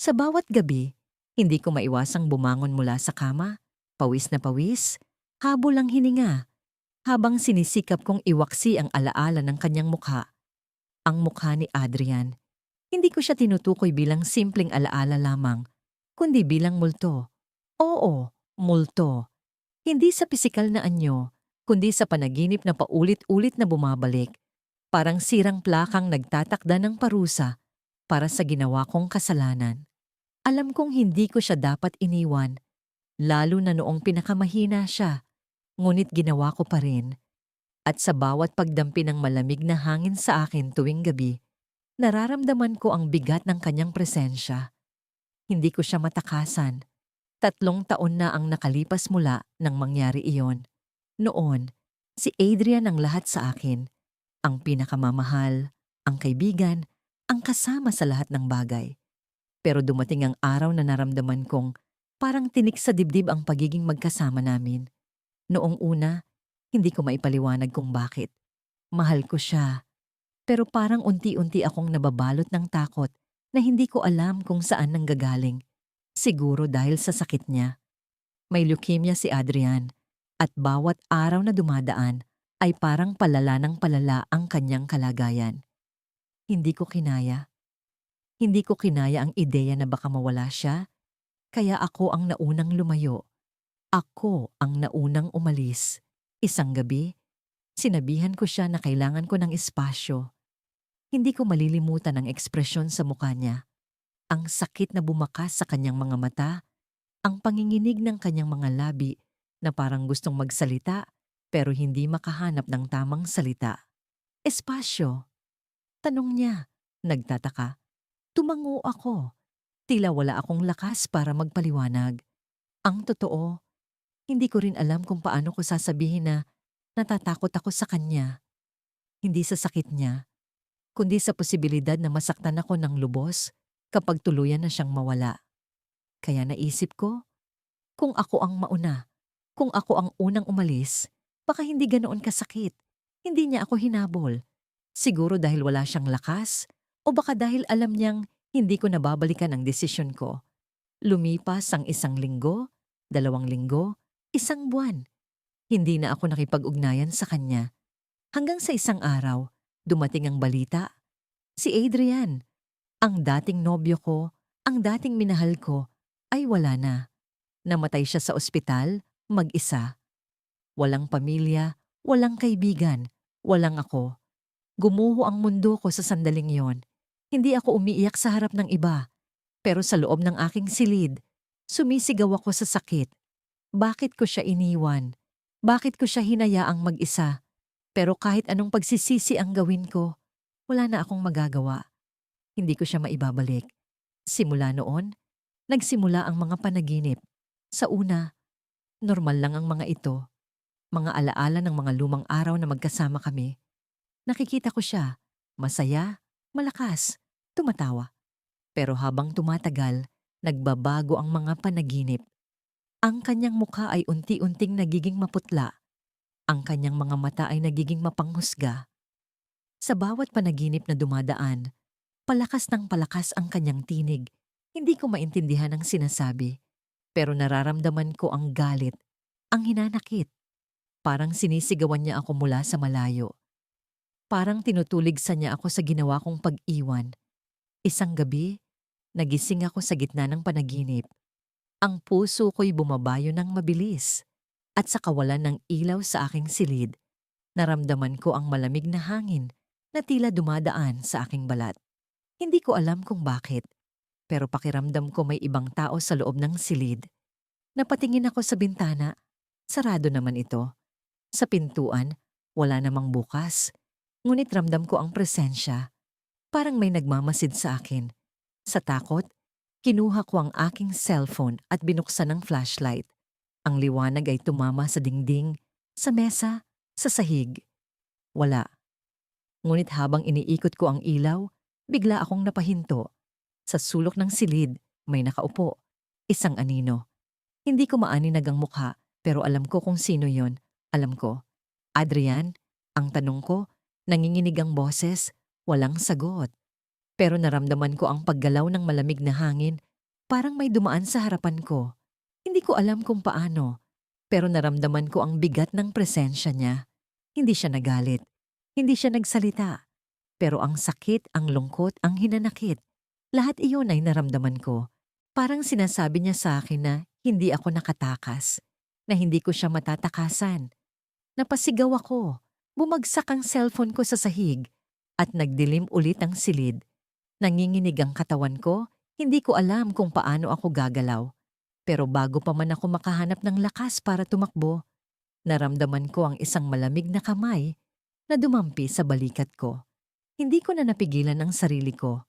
Sa bawat gabi, hindi ko maiwasang bumangon mula sa kama, pawis na pawis, habol ang hininga, habang sinisikap kong iwaksi ang alaala ng kanyang mukha, ang mukha ni Adrian. Hindi ko siya tinutukoy bilang simpleng alaala lamang, kundi bilang multo. Oo, multo. Hindi sa pisikal na anyo, kundi sa panaginip na paulit-ulit na bumabalik, parang sirang plakang nagtatakda ng parusa para sa ginawa kong kasalanan. Alam kong hindi ko siya dapat iniwan, lalo na noong pinakamahina siya, ngunit ginawa ko pa rin. At sa bawat pagdampi ng malamig na hangin sa akin tuwing gabi, nararamdaman ko ang bigat ng kanyang presensya. Hindi ko siya matakasan. 3 taon na ang nakalipas mula nang mangyari iyon. Noon, si Adrian ang lahat sa akin, ang pinakamamahal, ang kaibigan, ang kasama sa lahat ng bagay. Pero dumating ang araw na naramdaman kong parang tinik sa dibdib ang pagiging magkasama namin. Noong una, hindi ko maipaliwanag kung bakit. Mahal ko siya, pero parang unti-unti akong nababalot ng takot na hindi ko alam kung saan nanggagaling. Siguro dahil sa sakit niya. May leukemia si Adrian at bawat araw na dumadaan ay parang palala ng palala ang kanyang kalagayan. Hindi ko kinaya. Hindi ko kinaya ang ideya na baka mawala siya, kaya ako ang naunang lumayo. Ako ang naunang umalis. Isang gabi, sinabihan ko siya na kailangan ko ng espasyo. Hindi ko malilimutan ang ekspresyon sa mukha niya. Ang sakit na bumakas sa kanyang mga mata, ang panginginig ng kanyang mga labi na parang gustong magsalita pero hindi makahanap ng tamang salita. Espasyo, tanong niya, nagtataka. Tumango ako. Tila wala akong lakas para magpaliwanag. Ang totoo, hindi ko rin alam kung paano ko sasabihin na natatakot ako sa kanya. Hindi sa sakit niya, kundi sa posibilidad na masaktan ako ng lubos kapag tuluyan na siyang mawala. Kaya naisip ko, kung ako ang mauna, kung ako ang unang umalis, baka hindi ganoon kasakit. Hindi niya ako hinabol. Siguro dahil wala siyang lakas, o baka dahil alam niyang hindi ko nababalikan ang desisyon ko. Lumipas ang 1 linggo, 2 linggo, 1 buwan. Hindi na ako nakipag-ugnayan sa kanya. Hanggang sa isang araw, dumating ang balita. Si Adrian, ang dating nobyo ko, ang dating minahal ko, ay wala na. Namatay siya sa ospital, mag-isa. Walang pamilya, walang kaibigan, walang ako. Gumuho ang mundo ko sa sandaling yon. Hindi ako umiiyak sa harap ng iba, pero sa loob ng aking silid, sumisigaw ako sa sakit. Bakit ko siya iniwan? Bakit ko siya hinayaang mag-isa? Pero kahit anong pagsisisi ang gawin ko, wala na akong magagawa. Hindi ko siya maibabalik. Simula noon, nagsimula ang mga panaginip. Sa una, normal lang ang mga ito. Mga alaala ng mga lumang araw na magkasama kami. Nakikita ko siya, masaya, malakas, tumatawa. Pero habang tumatagal, nagbabago ang mga panaginip. Ang kanyang mukha ay unti-unting nagiging maputla. Ang kanyang mga mata ay nagiging mapanghusga. Sa bawat panaginip na dumadaan, palakas ng palakas ang kanyang tinig. Hindi ko maintindihan ang sinasabi, pero nararamdaman ko ang galit, ang hinanakit. Parang sinisigawan niya ako mula sa malayo. Parang tinutuligsa niya ako sa ginawa kong pag-iwan. Isang gabi, nagising ako sa gitna ng panaginip. Ang puso ko'y bumabayo ng mabilis. At sa kawalan ng ilaw sa aking silid, naramdaman ko ang malamig na hangin na tila dumadaan sa aking balat. Hindi ko alam kung bakit, pero pakiramdam ko may ibang tao sa loob ng silid. Napatingin ako sa bintana, sarado naman ito. Sa pintuan, wala namang bukas. Ngunit ramdam ko ang presensya. Parang may nagmamasid sa akin. Sa takot, kinuha ko ang aking cellphone at binuksan ang flashlight. Ang liwanag ay tumama sa dingding, sa mesa, sa sahig. Wala. Ngunit habang iniikot ko ang ilaw, bigla akong napahinto. Sa sulok ng silid, may nakaupo. Isang anino. Hindi ko maaninag ang mukha, pero alam ko kung sino yon. Alam ko. Adrian, ang tanong ko, nanginginig ang boses, walang sagot. Pero naramdaman ko ang paggalaw ng malamig na hangin parang may dumaan sa harapan ko. Hindi ko alam kung paano, pero naramdaman ko ang bigat ng presensya niya. Hindi siya nagalit, hindi siya nagsalita, pero ang sakit, ang lungkot, ang hinanakit, lahat iyon ay naramdaman ko. Parang sinasabi niya sa akin na hindi ako nakatakas, na hindi ko siya matatakasan. Napasigaw ako, bumagsak ang cellphone ko sa sahig, at nagdilim ulit ang silid. Nanginginig ang katawan ko, hindi ko alam kung paano ako gagalaw. Pero bago pa man ako makahanap ng lakas para tumakbo, naramdaman ko ang isang malamig na kamay na dumampi sa balikat ko. Hindi ko na napigilan ang sarili ko.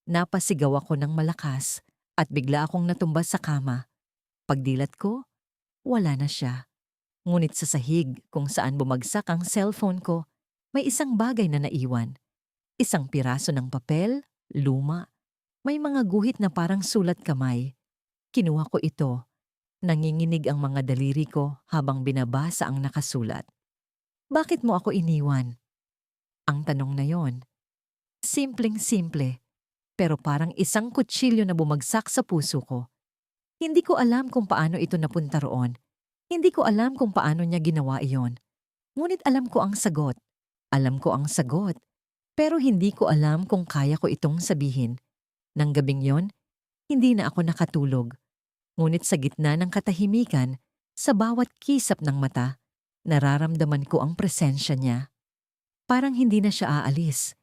Napasigaw ako ng malakas at bigla akong natumba sa kama. Pagdilat ko, wala na siya. Ngunit sa sahig kung saan bumagsak ang cellphone ko, may isang bagay na naiwan. Isang piraso ng papel, luma. May mga guhit na parang sulat kamay. Kinuha ko ito. Nanginginig ang mga daliri ko habang binabasa ang nakasulat. Bakit mo ako iniwan? Ang tanong na yon. Simpleng-simple, pero parang isang kutsilyo na bumagsak sa puso ko. Hindi ko alam kung paano ito napunta roon. Hindi ko alam kung paano niya ginawa iyon. Ngunit alam ko ang sagot. Alam ko ang sagot. Pero hindi ko alam kung kaya ko itong sabihin. Nang gabing yon, hindi na ako nakatulog. Ngunit sa gitna ng katahimikan, sa bawat kisap ng mata, nararamdaman ko ang presensya niya. Parang hindi na siya aalis.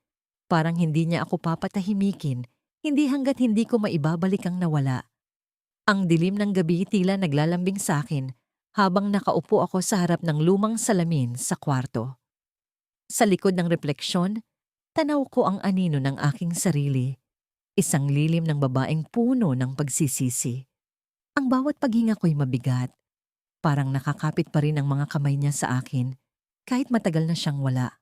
Parang hindi niya ako papatahimikin, hindi hanggat hindi ko maibabalik ang nawala. Ang dilim ng gabi tila naglalambing sa akin habang nakaupo ako sa harap ng lumang salamin sa kwarto. Sa likod ng refleksyon, tanaw ko ang anino ng aking sarili. Isang lilim ng babaeng puno ng pagsisisi. Ang bawat paghinga ko'y mabigat. Parang nakakapit pa rin ang mga kamay niya sa akin, kahit matagal na siyang wala.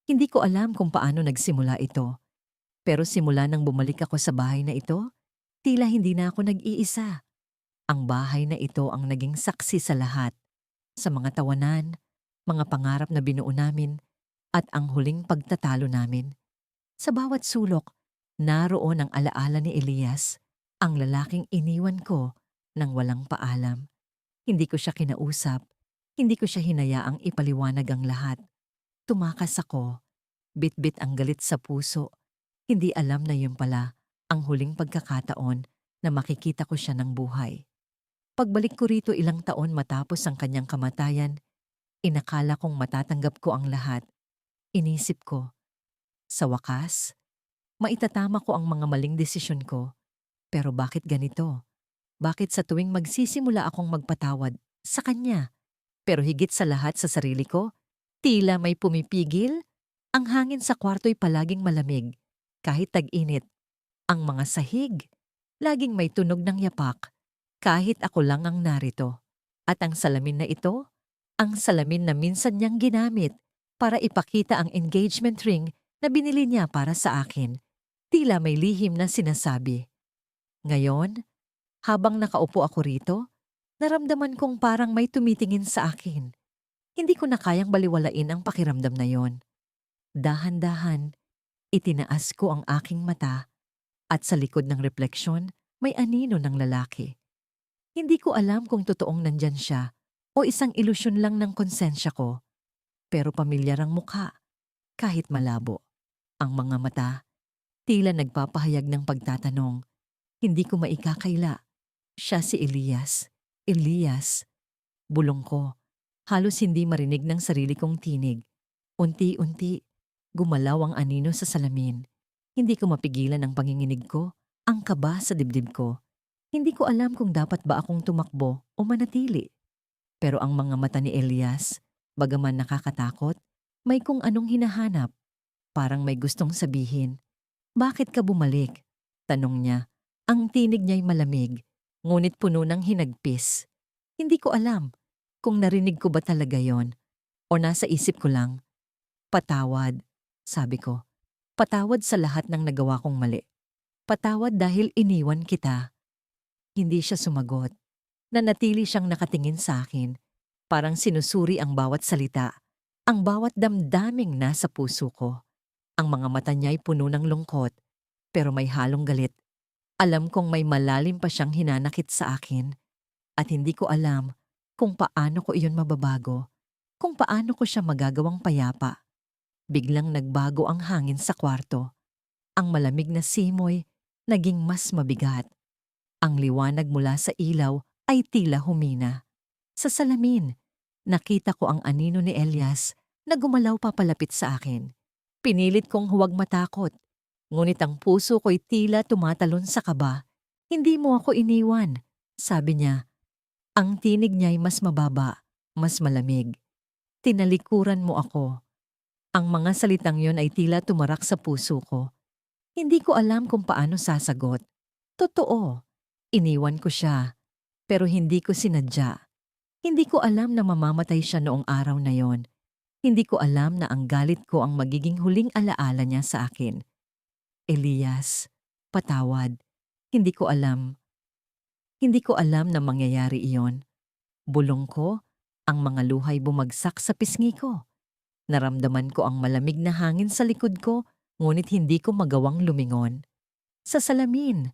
Hindi ko alam kung paano nagsimula ito. Pero simula nang bumalik ako sa bahay na ito, tila hindi na ako nag-iisa. Ang bahay na ito ang naging saksi sa lahat. Sa mga tawanan, mga pangarap na binuo namin, at ang huling pagtatalo namin. Sa bawat sulok, naroon ang alaala ni Elias, ang lalaking iniwan ko nang walang paalam. Hindi ko siya kinausap, hindi ko siya hinayaang ipaliwanag ang lahat. Tumakas ako, bitbit ang galit sa puso. Hindi alam na yun pala ang huling pagkakataon na makikita ko siya ng buhay. Pagbalik ko rito ilang taon matapos ang kanyang kamatayan, inakala kong matatanggap ko ang lahat. Inisip ko, sa wakas, maitatama ko ang mga maling desisyon ko. Pero bakit ganito? Bakit sa tuwing magsisimula akong magpatawad sa kanya, pero higit sa lahat sa sarili ko, tila may pumipigil? Ang hangin sa kwarto'y palaging malamig, kahit tag-init. Ang mga sahig, laging may tunog ng yapak, kahit ako lang ang narito. At ang salamin na ito, ang salamin na minsan niyang ginamit para ipakita ang engagement ring na binili niya para sa akin, tila may lihim na sinasabi. Ngayon, habang nakaupo ako rito, naramdaman kong parang may tumitingin sa akin. Hindi ko na kayang baliwalain ang pakiramdam na yon. Dahan-dahan, itinaas ko ang aking mata at sa likod ng refleksyon may anino ng lalaki. Hindi ko alam kung totoong nandyan siya o isang ilusyon lang ng konsensya ko. Pero pamilyar ang mukha, kahit malabo. Ang mga mata, tila nagpapahayag ng pagtatanong. Hindi ko maikakaila. Siya si Elias. Elias. Bulong ko. Halos hindi marinig ng sarili kong tinig. Unti-unti, gumalaw ang anino sa salamin. Hindi ko mapigilan ang panginginig ko, ang kaba sa dibdib ko. Hindi ko alam kung dapat ba akong tumakbo o manatili. Pero ang mga mata ni Elias, bagaman nakakatakot, may kung anong hinahanap. Parang may gustong sabihin. Bakit ka bumalik? Tanong niya. Ang tinig niya'y malamig, ngunit puno ng hinagpis. Hindi ko alam kung narinig ko ba talaga yon o nasa isip ko lang. Patawad, sabi ko. Patawad sa lahat ng nagawa kong mali. Patawad dahil iniwan kita. Hindi siya sumagot. Nanatili siyang nakatingin sa akin. Parang sinusuri ang bawat salita, ang bawat damdaming nasa puso ko. Ang mga mata niya'y puno ng lungkot, pero may halong galit. Alam kong may malalim pa siyang hinanakit sa akin at hindi ko alam kung paano ko iyon mababago, kung paano ko siya magagawang payapa. Biglang nagbago ang hangin sa kwarto. Ang malamig na simoy naging mas mabigat. Ang liwanag mula sa ilaw ay tila humina. Sa salamin, nakita ko ang anino ni Elias na gumalaw papalapit sa akin. Pinilit kong huwag matakot, ngunit ang puso ko'y tila tumatalon sa kaba. Hindi mo ako iniwan, sabi niya. Ang tinig niya'y mas mababa, mas malamig. Tinalikuran mo ako. Ang mga salitang yon ay tila tumarak sa puso ko. Hindi ko alam kung paano sasagot. Totoo, iniwan ko siya, pero hindi ko sinadya. Hindi ko alam na mamamatay siya noong araw na yon. Hindi ko alam na ang galit ko ang magiging huling alaala niya sa akin. Elias, patawad. Hindi ko alam. Hindi ko alam na mangyayari iyon. Bulong ko, ang mga luhay bumagsak sa pisngi ko. Naramdaman ko ang malamig na hangin sa likod ko, ngunit hindi ko magawang lumingon. Sa salamin,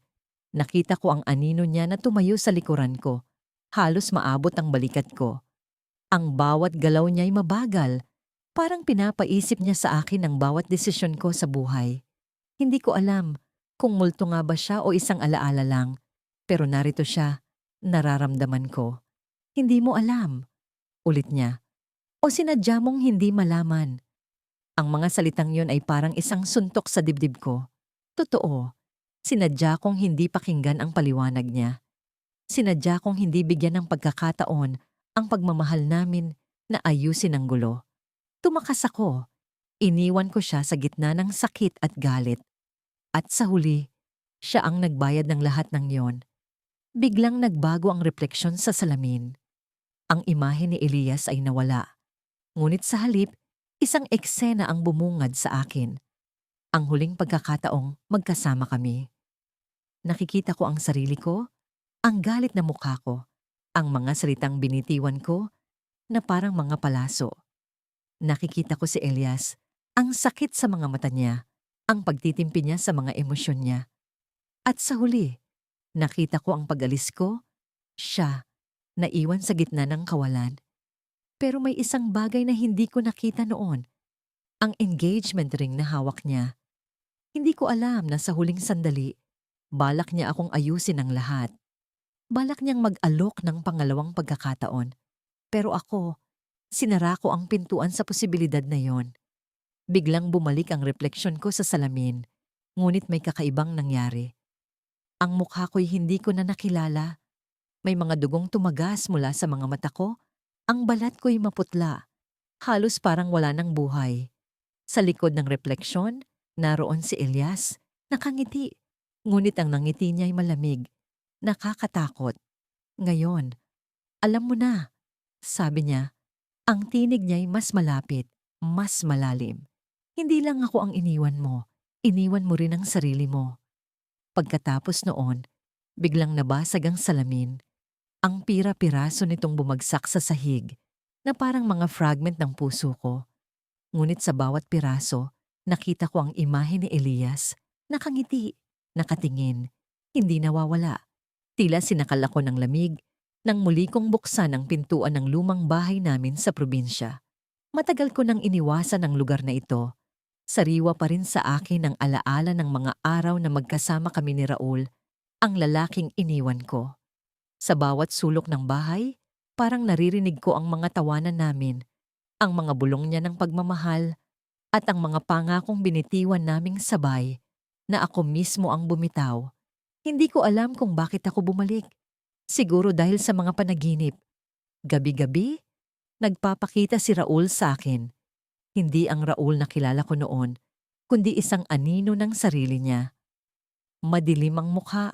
nakita ko ang anino niya na tumayo sa likuran ko. Halos maabot ang balikat ko. Ang bawat galaw niya'y mabagal. Parang pinapaisip niya sa akin ang bawat desisyon ko sa buhay. Hindi ko alam kung multo nga ba siya o isang alaala lang. Pero narito siya, nararamdaman ko. Hindi mo alam. Ulit niya. O sinadya mong hindi malaman. Ang mga salitang yon ay parang isang suntok sa dibdib ko. Totoo, sinadya kong hindi pakinggan ang paliwanag niya. Sinadya kong hindi bigyan ng pagkakataon ang pagmamahal namin na ayusin ang gulo. Tumakas ako. Iniwan ko siya sa gitna ng sakit at galit. At sa huli, siya ang nagbayad ng lahat ng yon. Biglang nagbago ang refleksyon sa salamin. Ang imahe ni Elias ay nawala. Ngunit sa halip, isang eksena ang bumungad sa akin. Ang huling pagkakataong magkasama kami. Nakikita ko ang sarili ko, ang galit na mukha ko, ang mga salitang binitiwan ko na parang mga palaso. Nakikita ko si Elias, ang sakit sa mga mata niya, ang pagtitimpi niya sa mga emosyon niya. At sa huli, nakita ko ang pag-alis ko, siya, naiwan sa gitna ng kawalan. Pero may isang bagay na hindi ko nakita noon, ang engagement ring na hawak niya. Hindi ko alam na sa huling sandali, balak niya akong ayusin ang lahat. Balak niyang mag-alok ng pangalawang pagkakataon. Pero ako, sinara ko ang pintuan sa posibilidad na yon. Biglang bumalik ang refleksyon ko sa salamin, ngunit may kakaibang nangyari. Ang mukha ko'y hindi ko na nakilala. May mga dugong tumagas mula sa mga mata ko. Ang balat ko'y maputla, halos parang wala ng buhay. Sa likod ng refleksyon, naroon si Elias, nakangiti. Ngunit ang nangiti niya'y malamig, nakakatakot. Ngayon, alam mo na, sabi niya, ang tinig niya'y mas malapit, mas malalim. Hindi lang ako ang iniwan mo, iniwan mo rin ang sarili mo. Pagkatapos noon, biglang nabasag ang salamin. Ang pira-piraso nitong bumagsak sa sahig na parang mga fragment ng puso ko. Ngunit sa bawat piraso, nakita ko ang imahe ni Elias, nakangiti, nakatingin, hindi nawawala. Tila sinakal ako ng lamig nang muli kong buksan ang pintuan ng lumang bahay namin sa probinsya. Matagal ko nang iniwasan ang lugar na ito. Sariwa pa rin sa akin ang alaala ng mga araw na magkasama kami ni Raul, ang lalaking iniwan ko. Sa bawat sulok ng bahay, parang naririnig ko ang mga tawanan namin, ang mga bulong niya ng pagmamahal, at ang mga pangakong binitiwan naming sabay na ako mismo ang bumitaw. Hindi ko alam kung bakit ako bumalik. Siguro dahil sa mga panaginip. Gabi-gabi, nagpapakita si Raul sa akin. Hindi ang Raul na kilala ko noon, kundi isang anino ng sarili niya. Madilim ang mukha,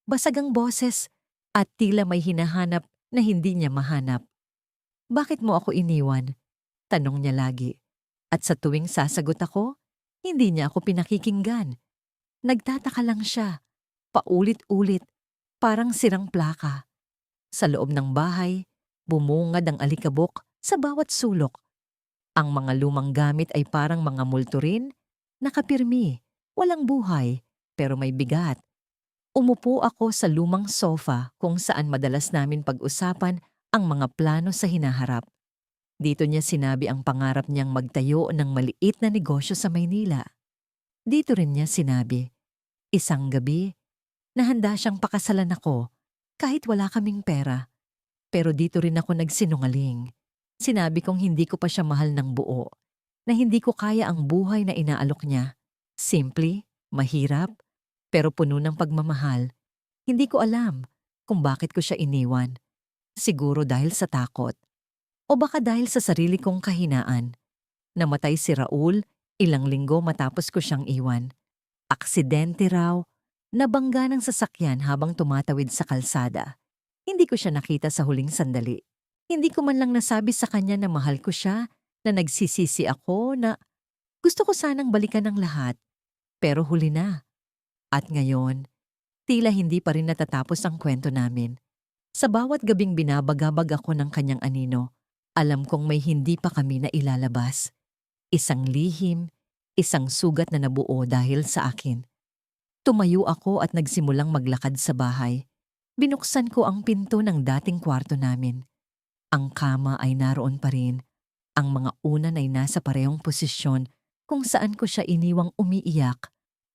basag ang boses, at tila may hinahanap na hindi niya mahanap. Bakit mo ako iniwan? Tanong niya lagi. At sa tuwing sasagot ako, hindi niya ako pinakikinggan. Nagtataka lang siya, paulit-ulit, parang sirang plaka. Sa loob ng bahay, bumungad ang alikabok sa bawat sulok. Ang mga lumang gamit ay parang mga multo rin, nakapirmi, walang buhay, pero may bigat. Umupo ako sa lumang sofa kung saan madalas namin pag-usapan ang mga plano sa hinaharap. Dito niya sinabi ang pangarap niyang magtayo ng maliit na negosyo sa Maynila. Dito rin niya sinabi, isang gabi, na handa siyang pakasalan ako kahit wala kaming pera. Pero dito rin ako nagsinungaling. Sinabi kong hindi ko pa siya mahal ng buo, na hindi ko kaya ang buhay na inaalok niya. Simple, mahirap, pero puno ng pagmamahal. Hindi ko alam kung bakit ko siya iniwan. Siguro dahil sa takot. O baka dahil sa sarili kong kahinaan. Namatay si Raul ilang linggo matapos ko siyang iwan. Aksidente raw, nabangga ng sasakyan habang tumatawid sa kalsada. Hindi ko siya nakita sa huling sandali. Hindi ko man lang nasabi sa kanya na mahal ko siya, na nagsisisi ako, na gusto ko sanang balikan ang lahat. Pero huli na. At ngayon, tila hindi pa rin natatapos ang kwento namin. Sa bawat gabing binabagabag ako ng kanyang anino, alam kong may hindi pa kami na ilalabas. Isang lihim, isang sugat na nabuo dahil sa akin. Tumayo ako at nagsimulang maglakad sa bahay. Binuksan ko ang pinto ng dating kwarto namin. Ang kama ay naroon pa rin. Ang mga unan ay nasa parehong posisyon kung saan ko siya iniwang umiiyak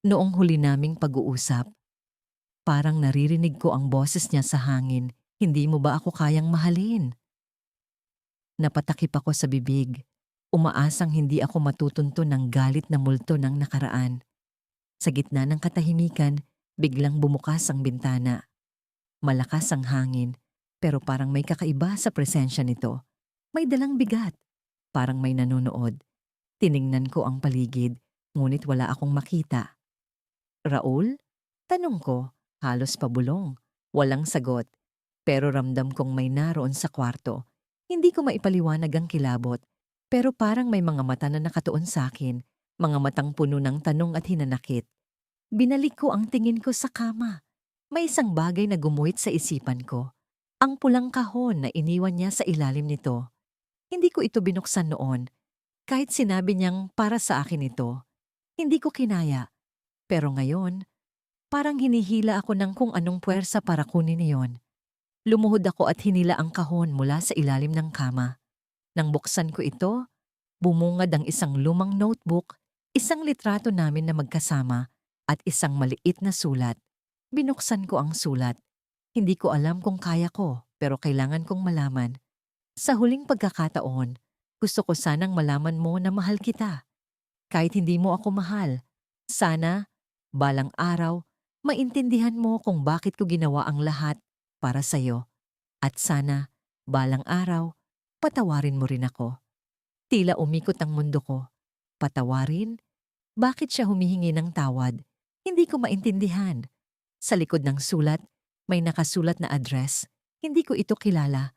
noong huli naming pag-uusap. Parang naririnig ko ang boses niya sa hangin. Hindi mo ba ako kayang mahalin? Napatakip ako sa bibig. Umaasang hindi ako matutunto ng galit na multo ng nakaraan. Sa gitna ng katahimikan, biglang bumukas ang bintana. Malakas ang hangin, pero parang may kakaiba sa presensya nito. May dalang bigat, parang may nanonood. Tiningnan ko ang paligid, ngunit wala akong makita. Raul? Tanong ko, halos pabulong. Walang sagot, pero ramdam kong may naroon sa kwarto. Hindi ko maipaliwanag ang kilabot, pero parang may mga mata na nakatuon sa akin, mga matang puno ng tanong at hinanakit. Binalik ko ang tingin ko sa kama. May isang bagay na gumuhit sa isipan ko. Ang pulang kahon na iniwan niya sa ilalim nito. Hindi ko ito binuksan noon. Kahit sinabi niyang para sa akin ito, hindi ko kinaya. Pero ngayon, parang hinihila ako ng kung anong puwersa para kunin iyon. Lumuhod ako at hinila ang kahon mula sa ilalim ng kama. Nang buksan ko ito, bumungad ang isang lumang notebook, isang litrato namin na magkasama, at isang maliit na sulat. Binuksan ko ang sulat. Hindi ko alam kung kaya ko, pero kailangan kong malaman. Sa huling pagkakataon, gusto ko sanang malaman mo na mahal kita. Kahit hindi mo ako mahal, sana, balang araw, maintindihan mo kung bakit ko ginawa ang lahat para sa'yo. At sana, balang araw, patawarin mo rin ako. Tila umikot ang mundo ko. Patawarin? Bakit siya humihingi ng tawad? Hindi ko maintindihan. Sa likod ng sulat, may nakasulat na address. Hindi ko ito kilala,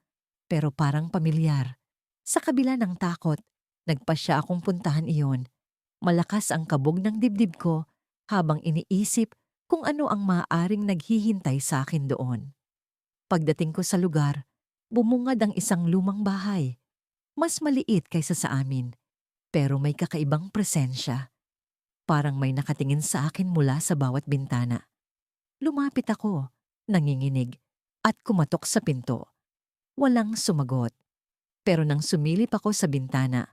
pero parang pamilyar. Sa kabila ng takot, nagpasya akong puntahan iyon. Malakas ang kabog ng dibdib ko habang iniisip kung ano ang maaaring naghihintay sa akin doon. Pagdating ko sa lugar, bumungad ang isang lumang bahay. Mas maliit kaysa sa amin, pero may kakaibang presensya. Parang may nakatingin sa akin mula sa bawat bintana. Lumapit ako, nanginginig, at kumatok sa pinto. Walang sumagot. Pero nang sumilip ako sa bintana,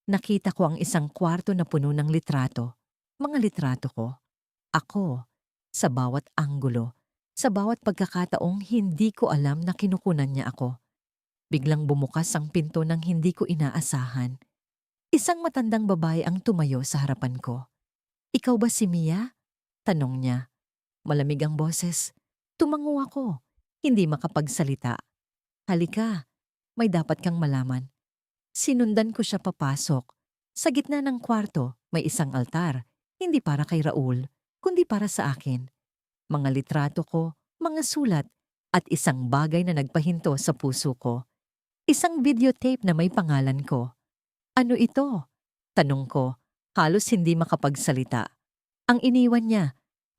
nakita ko ang isang kwarto na puno ng litrato. Mga litrato ko. Ako, sa bawat anggulo, sa bawat pagkakataong hindi ko alam na kinukunan niya ako. Biglang bumukas ang pinto ng hindi ko inaasahan. Isang matandang babae ang tumayo sa harapan ko. "Ikaw ba si Mia?" Tanong niya. Malamig ang boses. Tumango ako, hindi makapagsalita. "Halika, may dapat kang malaman." Sinundan ko siya papasok. Sa gitna ng kwarto, may isang altar. Hindi para kay Raul, kundi para sa akin. Mga litrato ko, mga sulat, at isang bagay na nagpahinto sa puso ko. Isang videotape na may pangalan ko. "Ano ito?" Tanong ko, halos hindi makapagsalita. Ang iniwan niya,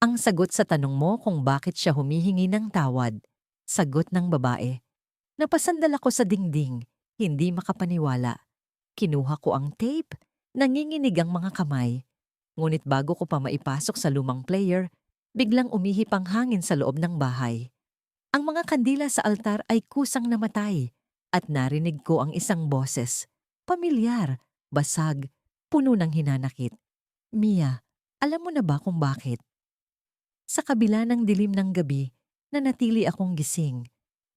ang sagot sa tanong mo kung bakit siya humihingi ng tawad. Sagot ng babae. Napasandal ako sa dingding, hindi makapaniwala. Kinuha ko ang tape, nanginginig ang mga kamay. Ngunit bago ko pa maipasok sa lumang player, Biglang umihip ang hangin sa loob ng bahay. Ang mga kandila sa altar ay kusang namatay at narinig ko ang isang boses. Pamilyar, basag, puno ng hinanakit. Mia, alam mo na ba kung bakit? Sa kabila ng dilim ng gabi, nanatili akong gising.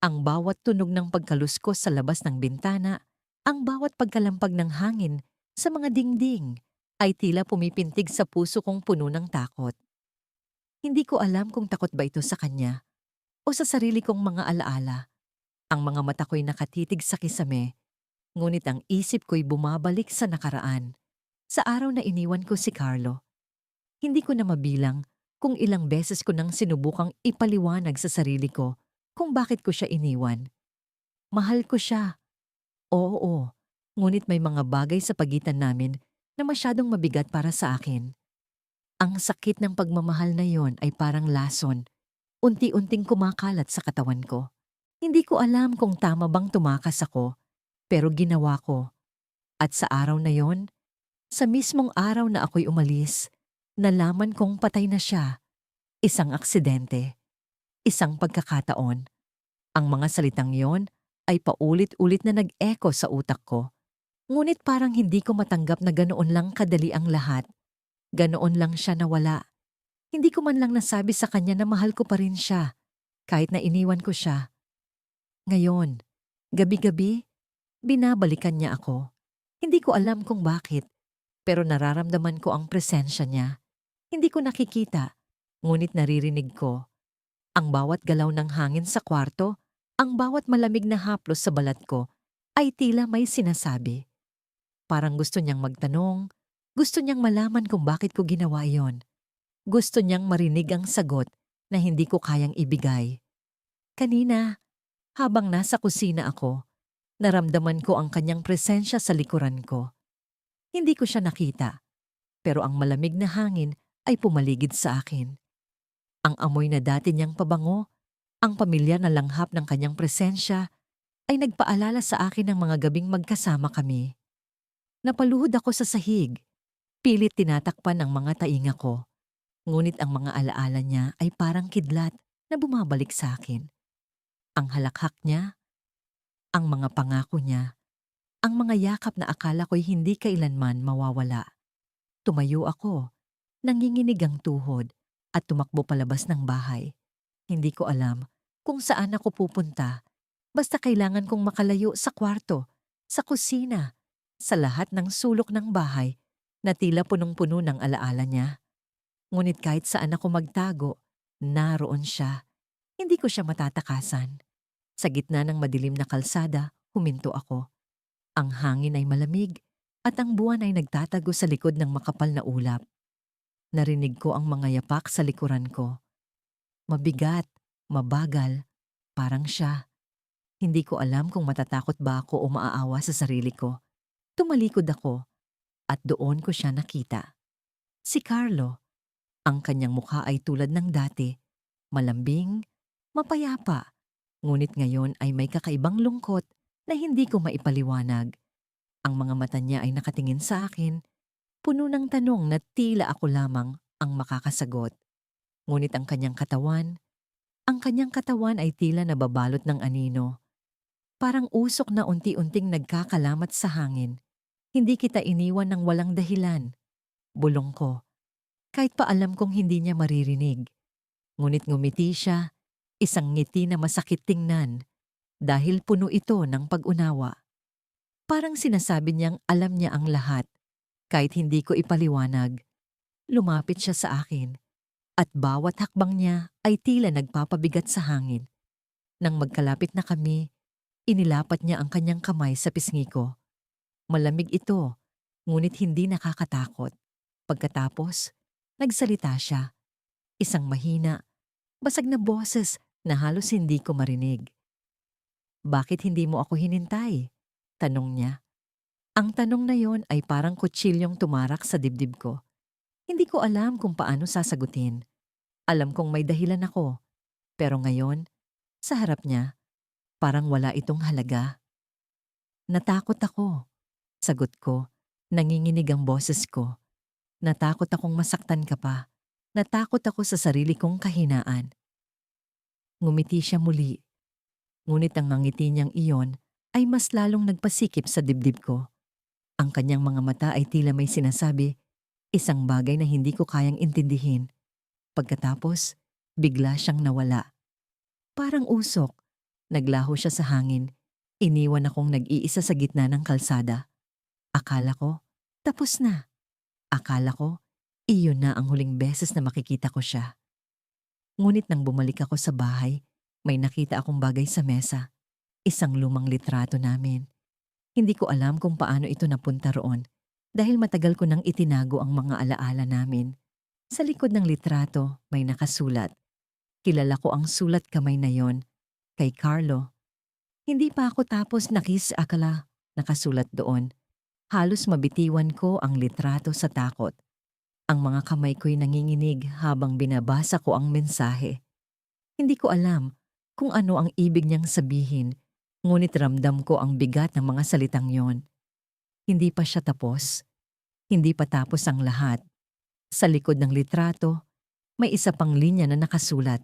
Ang bawat tunog ng pagkaluskos sa labas ng bintana, ang bawat pagkalampag ng hangin sa mga dingding, ay tila pumipintig sa puso kong puno ng takot. Hindi ko alam kung takot ba ito sa kanya o sa sarili kong mga alaala. Ang mga mata ko'y nakatitig sa kisame, ngunit ang isip ko'y bumabalik sa nakaraan. Sa araw na iniwan ko si Carlo, hindi ko na mabilang kung ilang beses ko nang sinubukang ipaliwanag sa sarili ko kung bakit ko siya iniwan. Mahal ko siya, oo, ngunit may mga bagay sa pagitan namin na masyadong mabigat para sa akin. Ang sakit ng pagmamahal na yon ay parang lason, unti-unting kumakalat sa katawan ko. Hindi ko alam kung tama bang tumakas ako, pero ginawa ko. At sa araw na yon, sa mismong araw na ako'y umalis, nalaman kong patay na siya. Isang aksidente, isang pagkakataon. Ang mga salitang yon ay paulit-ulit na nag-echo sa utak ko. Ngunit parang hindi ko matanggap na ganoon lang kadali ang lahat. Ganoon lang siya nawala. Hindi ko man lang nasabi sa kanya na mahal ko pa rin siya, kahit na iniwan ko siya. Ngayon, gabi-gabi, binabalikan niya ako. Hindi ko alam kung bakit, pero nararamdaman ko ang presensya niya. Hindi ko nakikita, ngunit naririnig ko. Ang bawat galaw ng hangin sa kwarto, ang bawat malamig na haplos sa balat ko, ay tila may sinasabi. Parang gusto niyang magtanong, gusto niyang malaman kung bakit ko ginawa iyon. Gusto niyang marinig ang sagot na hindi ko kayang ibigay. Kanina, habang nasa kusina ako, naramdaman ko ang kanyang presensya sa likuran ko. Hindi ko siya nakita, pero ang malamig na hangin ay pumaligid sa akin. Ang amoy na dati niyang pabango, ang pamilyar na langhap ng kanyang presensya, ay nagpaalala sa akin ng mga gabing magkasama kami. Napaluhod ako sa sahig, pilit tinatakpan ang mga tainga ko. Ngunit ang mga alaala niya ay parang kidlat na bumabalik sa akin. Ang halakhak niya, ang mga pangako niya, ang mga yakap na akala ko'y hindi kailanman mawawala. Tumayo ako, nanginginig ang tuhod, at tumakbo palabas ng bahay. Hindi ko alam kung saan ako pupunta, basta kailangan kong makalayo sa kwarto, sa kusina, sa lahat ng sulok ng bahay na tila punong-puno ng alaala niya. Ngunit kahit saan ako magtago, naroon siya. Hindi ko siya matatakasan. Sa gitna ng madilim na kalsada, huminto ako. Ang hangin ay malamig at ang buwan ay nagtatago sa likod ng makapal na ulap. Narinig ko ang mga yapak sa likuran ko. Mabigat, mabagal, parang siya. Hindi ko alam kung matatakot ba ako o maaawa sa sarili ko. Tumalikod ako at doon ko siya nakita. Si Carlo. Ang kanyang mukha ay tulad ng dati, malambing, mapayapa, ngunit ngayon ay may kakaibang lungkot na hindi ko maipaliwanag. Ang mga mata niya ay nakatingin sa akin, puno ng tanong na tila ako lamang ang makakasagot. Ngunit ang kanyang katawan ay tila nababalot ng anino. Parang usok na unti-unting nagkakalamat sa hangin. Hindi kita iniwan ng walang dahilan. Bulong ko. Kahit pa alam kong hindi niya maririnig. Ngunit ngumiti siya, isang ngiti na masakit tingnan, dahil puno ito ng pag-unawa. Parang sinasabi niyang alam niya ang lahat, kahit hindi ko ipaliwanag. Lumapit siya sa akin, at bawat hakbang niya ay tila nagpapabigat sa hangin. Nang magkalapit na kami, inilapat niya ang kanyang kamay sa pisngi ko. Malamig ito, ngunit hindi nakakatakot. Pagkatapos, nagsalita siya. Isang mahina, basag na boses na halos hindi ko marinig. Bakit hindi mo ako hinintay? Tanong niya. Ang tanong na yon ay parang kutsilyong tumarak sa dibdib ko. Hindi ko alam kung paano sasagutin. Alam kong may dahilan ako. Pero ngayon, sa harap niya, parang wala itong halaga. Natakot ako. Sagot ko, nanginginig ang boses ko. Natakot akong masaktan ka pa. Natakot ako sa sarili kong kahinaan. Ngumiti siya muli, ngunit ang ngiti niyang iyon ay mas lalong nagpasikip sa dibdib ko. Ang kanyang mga mata ay tila may sinasabi, isang bagay na hindi ko kayang intindihin. Pagkatapos, bigla siyang nawala. Parang usok, naglaho siya sa hangin. Iniwan akong nag-iisa sa gitna ng kalsada. Akala ko, tapos na. Akala ko, iyon na ang huling beses na makikita ko siya. Ngunit nang bumalik ako sa bahay, may nakita akong bagay sa mesa. Isang lumang litrato namin. Hindi ko alam kung paano ito napunta roon dahil matagal ko nang itinago ang mga alaala namin. Sa likod ng litrato may nakasulat. Kilala ko ang sulat kamay na yon, kay Carlo. Hindi pa ako tapos nakis akala, nakasulat doon. Halos mabitiwan ko ang litrato sa takot. Ang mga kamay ko'y nanginginig habang binabasa ko ang mensahe. Hindi ko alam kung ano ang ibig niyang sabihin, ngunit ramdam ko ang bigat ng mga salitang yon. Hindi pa siya tapos. Hindi pa tapos ang lahat. Sa likod ng litrato, may isa pang linya na nakasulat.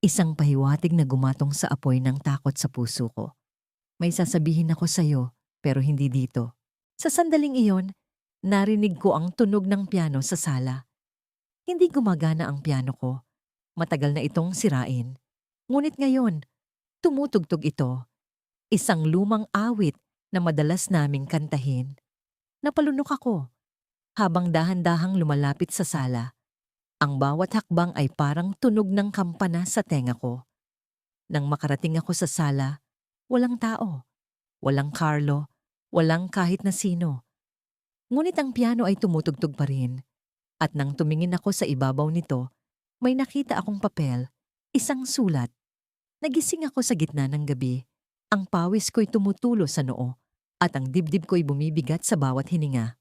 Isang pahiwatig na gumatong sa apoy ng takot sa puso ko. May sasabihin ako sa'yo, pero hindi dito. Sa sandaling iyon, narinig ko ang tunog ng piano sa sala. Hindi gumagana ang piano ko. Matagal na itong sirain. Ngunit ngayon, tumutugtog ito. Isang lumang awit na madalas naming kantahin. Napalunok ako habang dahan-dahang lumalapit sa sala. Ang bawat hakbang ay parang tunog ng kampana sa tenga ko. Nang makarating ako sa sala, walang tao. Walang Carlo, walang kahit na sino. Ngunit ang piano ay tumutugtog pa rin. At nang tumingin ako sa ibabaw nito, may nakita akong papel, isang sulat. Nagising ako sa gitna ng gabi. Ang pawis ko'y tumutulo sa noo at ang dibdib ko'y bumibigat sa bawat hininga.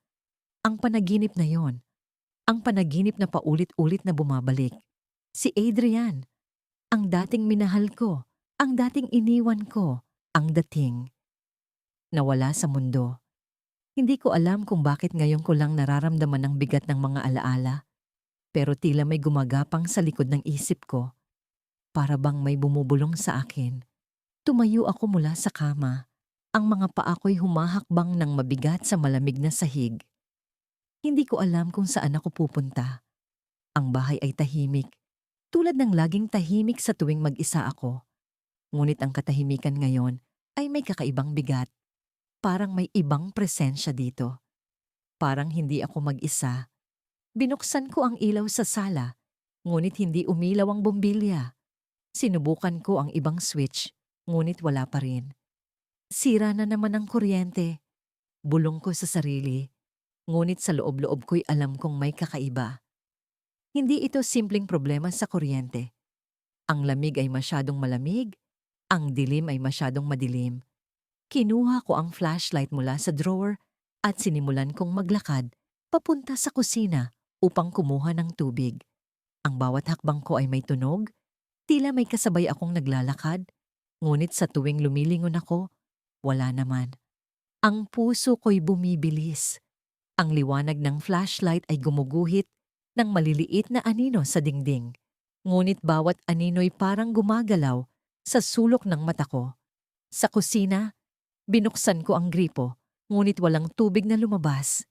Ang panaginip na yon, ang panaginip na paulit-ulit na bumabalik. Si Adrian, ang dating minahal ko, ang dating iniwan ko, ang dating nawala sa mundo. Hindi ko alam kung bakit ngayon ko lang nararamdaman ang bigat ng mga alaala, pero tila may gumagapang sa likod ng isip ko. Para bang may bumubulong sa akin. Tumayo ako mula sa kama. Ang mga paa ko'y humahakbang ng mabigat sa malamig na sahig. Hindi ko alam kung saan ako pupunta. Ang bahay ay tahimik, tulad ng laging tahimik sa tuwing mag-isa ako. Ngunit ang katahimikan ngayon ay may kakaibang bigat. Parang may ibang presensya dito. Parang hindi ako mag-isa. Binuksan ko ang ilaw sa sala, ngunit hindi umilaw ang bombilya. Sinubukan ko ang ibang switch, ngunit wala pa rin. Sira na naman ang kuryente. Bulong ko sa sarili, ngunit sa loob-loob ko'y alam kong may kakaiba. Hindi ito simpleng problema sa kuryente. Ang lamig ay masyadong malamig, ang dilim ay masyadong madilim. Kinuha ko ang flashlight mula sa drawer at sinimulan kong maglakad papunta sa kusina upang kumuha ng tubig. Ang bawat hakbang ko ay may tunog, tila may kasabay akong naglalakad, ngunit sa tuwing lumilingon ako, wala naman. Ang puso ko'y bumibilis. Ang liwanag ng flashlight ay gumuguhit ng maliliit na anino sa dingding. Ngunit bawat anino'y parang gumagalaw sa sulok ng mata ko. Sa kusina, binuksan ko ang gripo, ngunit walang tubig na lumabas.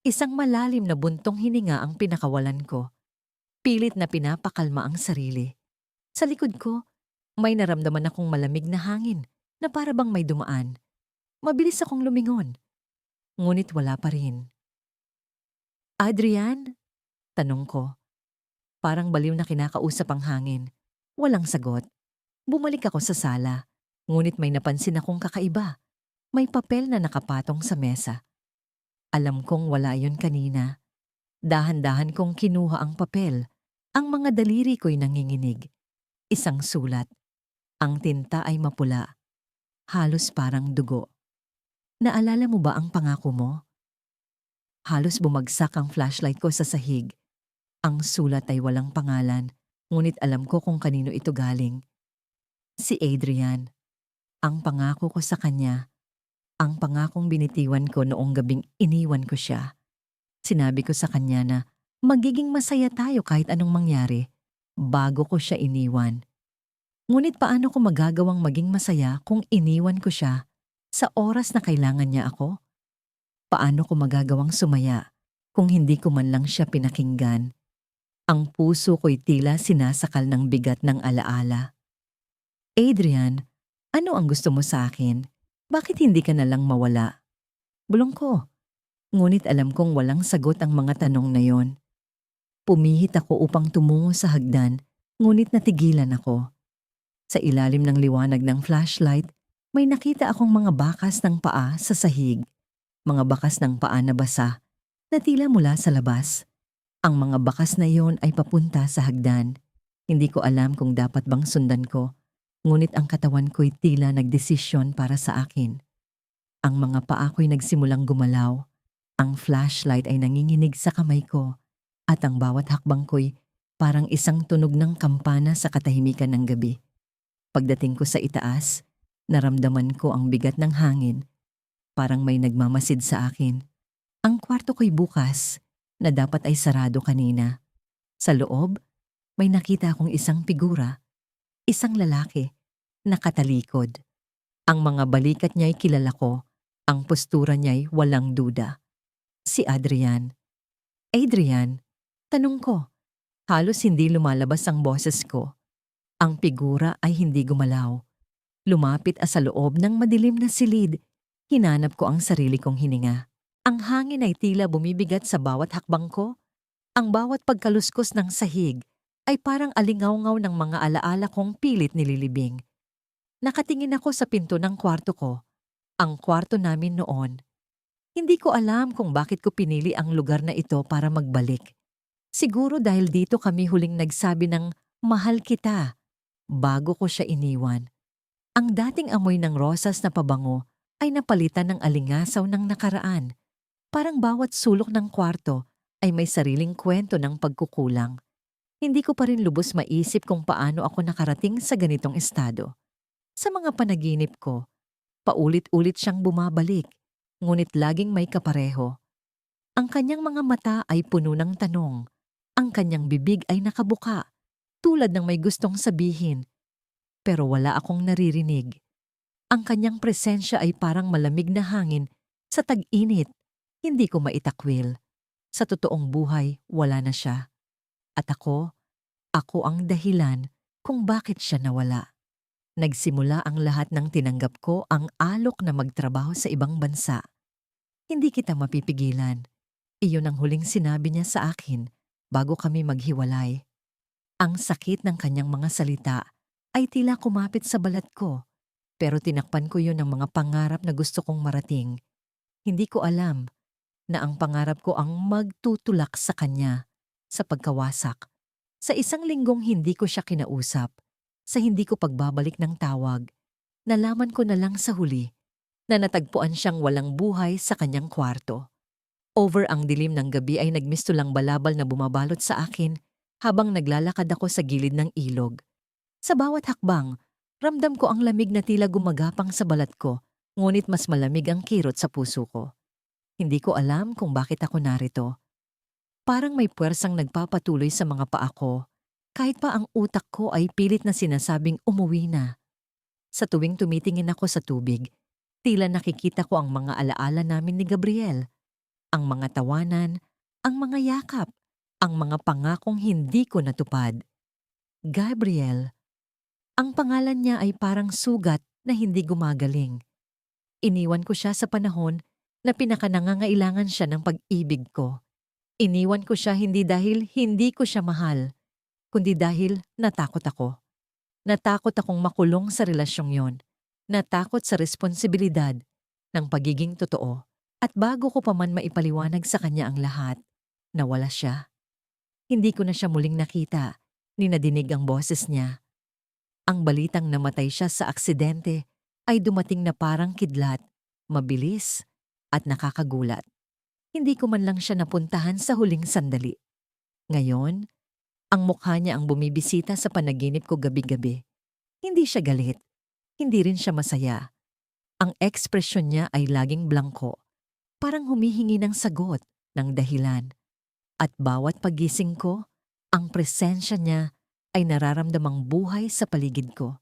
Isang malalim na buntong hininga ang pinakawalan ko. Pilit na pinapakalma ang sarili. Sa likod ko, may naramdaman akong malamig na hangin na para bang may dumaan. Mabilis akong lumingon, ngunit wala pa rin. Adrian? Tanong ko. Parang baliw na kinakausap ang hangin. Walang sagot. Bumalik ako sa sala, ngunit may napansin akong kakaiba. May papel na nakapatong sa mesa. Alam kong wala yon kanina. Dahan-dahan kong kinuha ang papel. Ang mga daliri ko'y nanginginig. Isang sulat. Ang tinta ay mapula. Halos parang dugo. Naalala mo ba ang pangako mo? Halos bumagsak ang flashlight ko sa sahig. Ang sulat ay walang pangalan, ngunit alam ko kung kanino ito galing. Si Adrian. Ang pangako ko sa kanya. Ang pangakong binitiwan ko noong gabing iniwan ko siya. Sinabi ko sa kanya na Magiging masaya tayo kahit anong mangyari bago ko siya iniwan. Ngunit paano ko magagawang maging masaya kung iniwan ko siya sa oras na kailangan niya ako? Paano ko magagawang sumaya kung hindi ko man lang siya pinakinggan? Ang puso ko'y tila sinasakal ng bigat ng alaala. Adrian, ano ang gusto mo sa akin? Bakit hindi ka na lang mawala? Bulong ko. Ngunit alam kong walang sagot ang mga tanong na yon. Pumihit ako upang tumungo sa hagdan, ngunit natigilan ako. Sa ilalim ng liwanag ng flashlight, may nakita akong mga bakas ng paa sa sahig. Mga bakas ng paa na basa, na tila mula sa labas. Ang mga bakas na yon ay papunta sa hagdan. Hindi ko alam kung dapat bang sundan ko, ngunit ang katawan ko'y tila nagdesisyon para sa akin. Ang mga paa ko'y nagsimulang gumalaw. Ang flashlight ay nanginginig sa kamay ko, at ang bawat hakbang ko'y parang isang tunog ng kampana sa katahimikan ng gabi. Pagdating ko sa itaas, naramdaman ko ang bigat ng hangin. Parang may nagmamasid sa akin. Ang kwarto ko'y bukas, na dapat ay sarado kanina. Sa loob, may nakita akong isang figura, isang lalaki, nakatalikod. Ang mga balikat niya'y kilala ko, ang postura niya'y walang duda. Si Adrian. Adrian, tanong ko. Halos hindi lumalabas ang boses ko. Ang figura ay hindi gumalaw. Lumapit sa loob ng madilim na silid. Hinanap ko ang sarili kong hininga. Ang hangin ay tila bumibigat sa bawat hakbang ko. Ang bawat pagkaluskos ng sahig ay parang alingawngaw ng mga alaala kong pilit nililibing. Nakatingin ako sa pinto ng kwarto ko. Ang kwarto namin noon. Hindi ko alam kung bakit ko pinili ang lugar na ito para magbalik. Siguro dahil dito kami huling nagsabi ng mahal kita bago ko siya iniwan. Ang dating amoy ng rosas na pabango ay napalitan ng alingasaw ng nakaraan. Parang bawat sulok ng kwarto ay may sariling kwento ng pagkukulang. Hindi ko pa rin lubos maisip kung paano ako nakarating sa ganitong estado. Sa mga panaginip ko, paulit-ulit siyang bumabalik, ngunit laging may kapareho. Ang kanyang mga mata ay puno ng tanong. Ang kanyang bibig ay nakabuka, tulad ng may gustong sabihin. Pero wala akong naririnig. Ang kanyang presensya ay parang malamig na hangin sa tag-init. Hindi ko maitakwil. Sa totoong buhay, wala na siya. At ako ang dahilan kung bakit siya nawala. Nagsimula ang lahat ng tinanggap ko ang alok na magtrabaho sa ibang bansa. Hindi kita mapipigilan. Iyon ang huling sinabi niya sa akin bago kami maghiwalay. Ang sakit ng kanyang mga salita ay tila kumapit sa balat ko, pero tinakpan ko yun ng mga pangarap na gusto kong marating. Hindi ko alam na ang pangarap ko ang magtutulak sa kanya, sa pagkawasak. Sa isang linggong hindi ko siya kinausap, sa hindi ko pagbabalik ng tawag, nalaman ko na lang sa huli na natagpuan siyang walang buhay sa kanyang kwarto. Over ang dilim ng gabi ay nagmistulang balabal na bumabalot sa akin habang naglalakad ako sa gilid ng ilog. Sa bawat hakbang, ramdam ko ang lamig na tila gumagapang sa balat ko, ngunit mas malamig ang kirot sa puso ko. Hindi ko alam kung bakit ako narito. Parang may puwersang nagpapatuloy sa mga paa ko, kahit pa ang utak ko ay pilit na sinasabing umuwi na. Sa tuwing tumitingin ako sa tubig, tila nakikita ko ang mga alaala namin ni Gabriel. Ang mga tawanan, ang mga yakap, ang mga pangakong hindi ko natupad. Gabriel. Ang pangalan niya ay parang sugat na hindi gumagaling. Iniwan ko siya sa panahon na pinakanangangailangan siya ng pag-ibig ko. Iniwan ko siya hindi dahil hindi ko siya mahal, kundi dahil natakot ako. Natakot akong makulong sa relasyong yon. Natakot sa responsibilidad ng pagiging totoo. At bago ko pa man maipaliwanag sa kanya ang lahat, nawala siya. Hindi ko na siya muling nakita, ni nadinig ang boses niya. Ang balitang namatay siya sa aksidente ay dumating na parang kidlat, mabilis at nakakagulat. Hindi ko man lang siya napuntahan sa huling sandali. Ngayon, ang mukha niya ang bumibisita sa panaginip ko gabi-gabi. Hindi siya galit, hindi rin siya masaya. Ang ekspresyon niya ay laging blangko. Parang humihingi ng sagot, ng dahilan. At bawat pagising ko, ang presensya niya ay nararamdamang buhay sa paligid ko.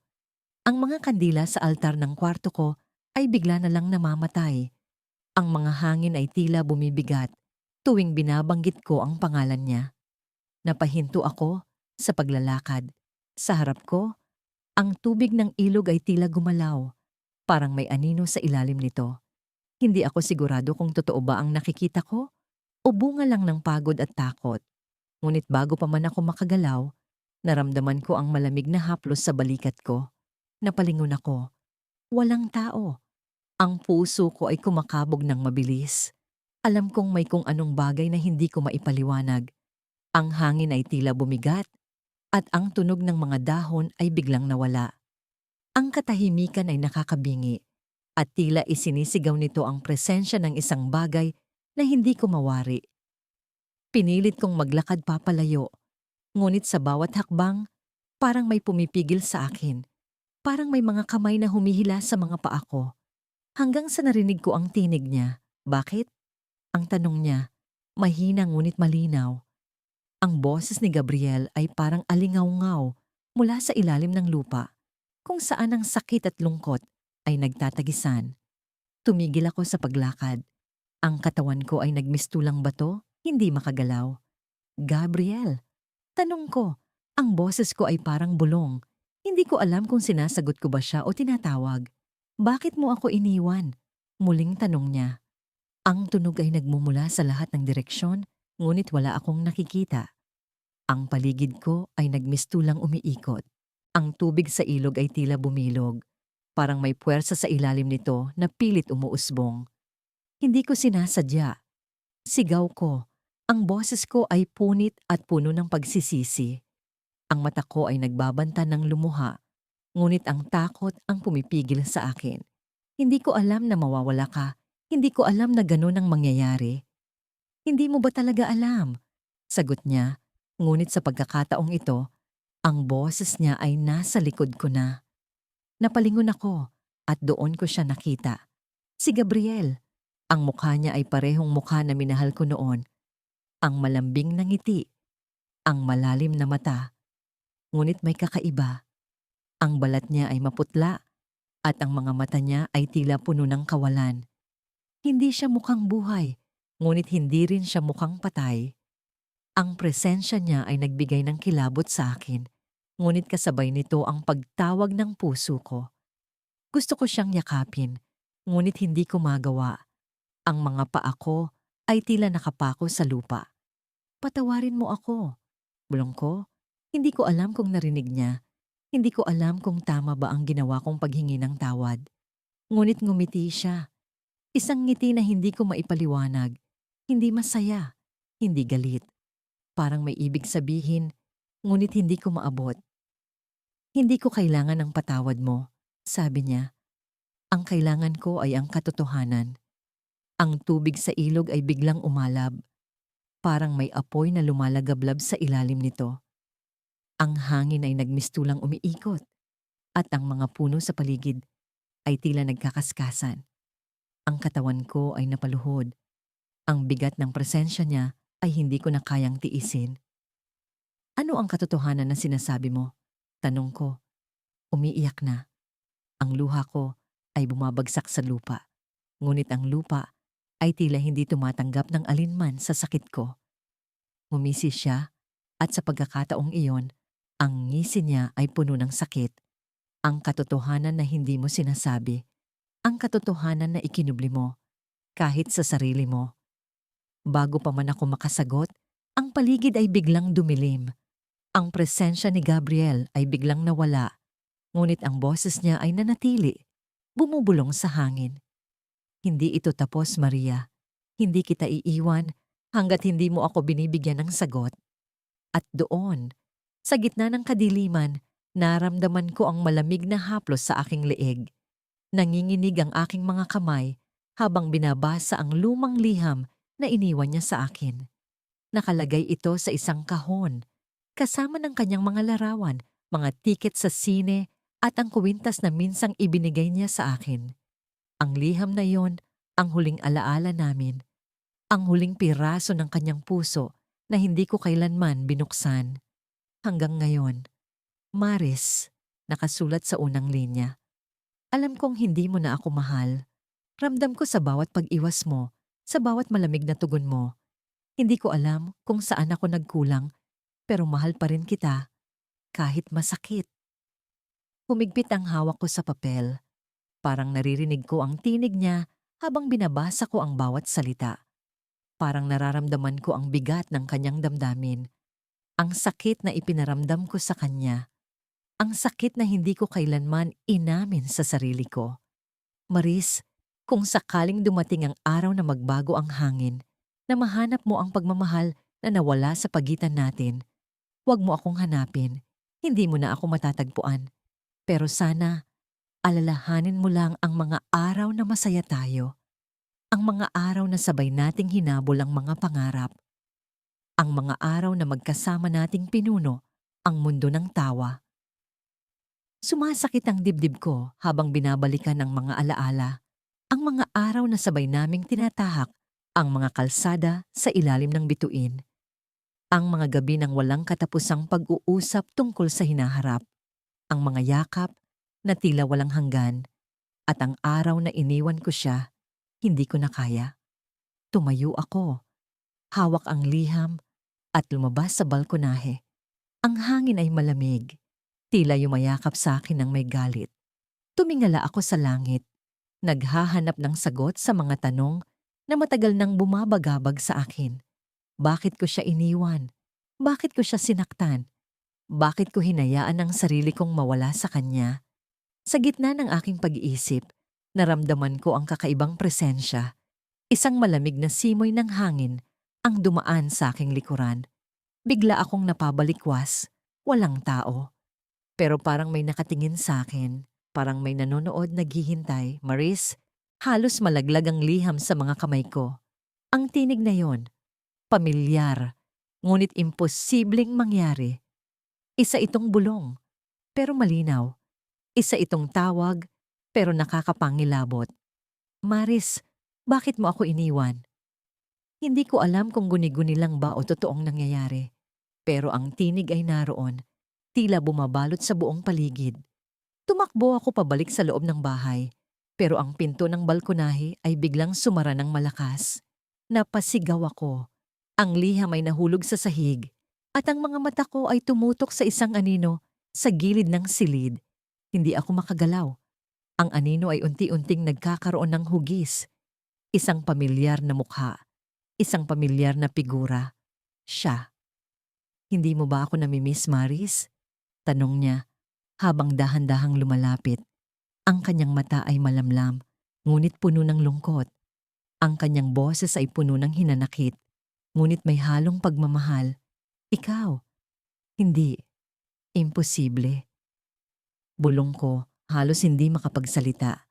Ang mga kandila sa altar ng kwarto ko ay bigla na lang namamatay. Ang mga hangin ay tila bumibigat tuwing binabanggit ko ang pangalan niya. Napahinto ako sa paglalakad. Sa harap ko, ang tubig ng ilog ay tila gumalaw, parang may anino sa ilalim nito. Hindi ako sigurado kung totoo ba ang nakikita ko o bunga lang ng pagod at takot. Ngunit bago pa man ako makagalaw, naramdaman ko ang malamig na haplos sa balikat ko. Napalingon ako. Walang tao. Ang puso ko ay kumakabog ng mabilis. Alam kong may kung anong bagay na hindi ko maipaliwanag. Ang hangin ay tila bumigat at ang tunog ng mga dahon ay biglang nawala. Ang katahimikan ay nakakabingi at tila isinisigaw nito ang presensya ng isang bagay na hindi ko mawari. Pinilit kong maglakad papalayo, ngunit sa bawat hakbang, parang may pumipigil sa akin. Parang may mga kamay na humihila sa mga paa ko. Hanggang sa narinig ko ang tinig niya. Bakit? Ang tanong niya, mahina ngunit malinaw. Ang boses ni Gabriel ay parang alingaw-ngaw mula sa ilalim ng lupa, kung saan ang sakit at lungkot ay nagtatagisan. Tumigil ako sa paglakad. Ang katawan ko ay nagmistulang bato, hindi makagalaw. Gabriel, tanong ko, ang boses ko ay parang bulong. Hindi ko alam kung sinasagot ko ba siya o tinatawag. Bakit mo ako iniwan? Muling tanong niya. Ang tunog ay nagmumula sa lahat ng direksyon, ngunit wala akong nakikita. Ang paligid ko ay nagmistulang umiikot. Ang tubig sa ilog ay tila bumilog. Parang may puwersa sa ilalim nito na pilit umuusbong. Hindi ko sinasadya. Sigaw ko. Ang boses ko ay punit at puno ng pagsisisi. Ang mata ko ay nagbabanta ng lumuha, ngunit ang takot ang pumipigil sa akin. Hindi ko alam na mawawala ka. Hindi ko alam na ganun ang mangyayari. Hindi mo ba talaga alam? Sagot niya, ngunit sa pagkakataong ito, ang boses niya ay nasa likod ko na. Napalingon ako at doon ko siya nakita. Si Gabriel. Ang mukha niya ay parehong mukha na minahal ko noon. Ang malambing na ngiti, ang malalim na mata. Ngunit may kakaiba. Ang balat niya ay maputla at ang mga mata niya ay tila puno ng kawalan. Hindi siya mukhang buhay, ngunit hindi rin siya mukhang patay. Ang presensya niya ay nagbigay ng kilabot sa akin, ngunit kasabay nito ang pagtawag ng puso ko. Gusto ko siyang yakapin, ngunit hindi ko magawa. Ang mga paa ko ay tila nakapako sa lupa. Patawarin mo ako. Bulong ko, hindi ko alam kung narinig niya. Hindi ko alam kung tama ba ang ginawa kong paghingi ng tawad. Ngunit ngumiti siya. Isang ngiti na hindi ko maipaliwanag. Hindi masaya, hindi galit. Parang may ibig sabihin, ngunit hindi ko maabot. Hindi ko kailangan ng patawad mo, sabi niya. Ang kailangan ko ay ang katotohanan. Ang tubig sa ilog ay biglang umalab. Parang may apoy na lumalagablab sa ilalim nito. Ang hangin ay nagmistulang umiikot at ang mga puno sa paligid ay tila nagkakaskasan. Ang katawan ko ay napaluhod. Ang bigat ng presensya niya ay hindi ko na kayang tiisin. Ano ang katotohanan na sinasabi mo? Tanong ko. Umiiyak na. Ang luha ko ay bumabagsak sa lupa. Ngunit ang lupa ay tila hindi tumatanggap ng alinman sa sakit ko. Ngumisi siya at sa pagkakataong iyon, ang ngisi niya ay puno ng sakit. Ang katotohanan na hindi mo sinasabi. Ang katotohanan na ikinubli mo, kahit sa sarili mo. Bago pa man ako makasagot, ang paligid ay biglang dumilim. Ang presensya ni Gabriel ay biglang nawala, ngunit ang boses niya ay nanatili, bumubulong sa hangin. Hindi ito tapos, Maria. Hindi kita iiwan hanggat hindi mo ako binibigyan ng sagot. At doon, sa gitna ng kadiliman, naramdaman ko ang malamig na haplos sa aking leeg. Nanginginig ang aking mga kamay habang binabasa ang lumang liham na iniwan niya sa akin. Nakalagay ito sa isang kahon, kasama ng kanyang mga larawan, mga tiket sa sine at ang kwintas na minsang ibinigay niya sa akin. Ang liham na yon, ang huling alaala namin. Ang huling piraso ng kanyang puso na hindi ko kailanman binuksan. Hanggang ngayon, Maris, nakasulat sa unang linya. Alam kong hindi mo na ako mahal. Ramdam ko sa bawat pag-iwas mo, sa bawat malamig na tugon mo. Hindi ko alam kung saan ako nagkulang, pero mahal pa rin kita, kahit masakit. Humigpit ang hawak ko sa papel. Parang naririnig ko ang tinig niya habang binabasa ko ang bawat salita. Parang nararamdaman ko ang bigat ng kanyang damdamin. Ang sakit na ipinaramdam ko sa kanya. Ang sakit na hindi ko kailanman inamin sa sarili ko. Maris, kung sakaling dumating ang araw na magbago ang hangin, na mahanap mo ang pagmamahal na nawala sa pagitan natin, huwag mo akong hanapin. Hindi mo na ako matatagpuan. Pero sana, alalahanin mo lang ang mga araw na masaya tayo. Ang mga araw na sabay nating hinabol ang mga pangarap. Ang mga araw na magkasama nating pinuno ang mundo ng tawa. Sumasakit ang dibdib ko habang binabalikan ang mga alaala. Ang mga araw na sabay naming tinatahak ang mga kalsada sa ilalim ng bituin. Ang mga gabi ng walang katapusang pag-uusap tungkol sa hinaharap. Ang mga yakap na tila walang hanggan. At ang araw na iniwan ko siya, hindi ko na kaya. Tumayo ako, hawak ang liham at lumabas sa balkonahe. Ang hangin ay malamig, tila yumayakap sa akin ng may galit. Tumingala ako sa langit, naghahanap ng sagot sa mga tanong na matagal nang bumabagabag sa akin. Bakit ko siya iniwan? Bakit ko siya sinaktan? Bakit ko hinayaan ang sarili kong mawala sa kanya? Sa gitna ng aking pag-iisip, naramdaman ko ang kakaibang presensya. Isang malamig na simoy ng hangin ang dumaan sa aking likuran. Bigla akong napabalikwas, walang tao. Pero parang may nakatingin sa akin, parang may nanonood naghihintay. Maris, halos malaglag ang liham sa mga kamay ko. Ang tinig na yon, pamilyar, ngunit imposibleng mangyari. Isa itong bulong, pero malinaw. Isa itong tawag, pero nakakapangilabot. Maris, bakit mo ako iniwan? Hindi ko alam kung guni-guni lang ba o totoong nangyayari. Pero ang tinig ay naroon, tila bumabalot sa buong paligid. Tumakbo ako pabalik sa loob ng bahay, pero ang pinto ng balkonahe ay biglang sumara ng malakas. Napasigaw ako. Ang liham ay nahulog sa sahig, at ang mga mata ko ay tumutok sa isang anino sa gilid ng silid. Hindi ako makagalaw. Ang anino ay unti-unting nagkakaroon ng hugis. Isang pamilyar na mukha. Isang pamilyar na figura. Siya. Hindi mo ba ako namimiss, Maris? Tanong niya habang dahan-dahang lumalapit. Ang kanyang mata ay malamlam, ngunit puno ng lungkot. Ang kanyang boses ay puno ng hinanakit, ngunit may halong pagmamahal. Ikaw? Hindi. Imposible. Bulong ko, halos hindi makapagsalita.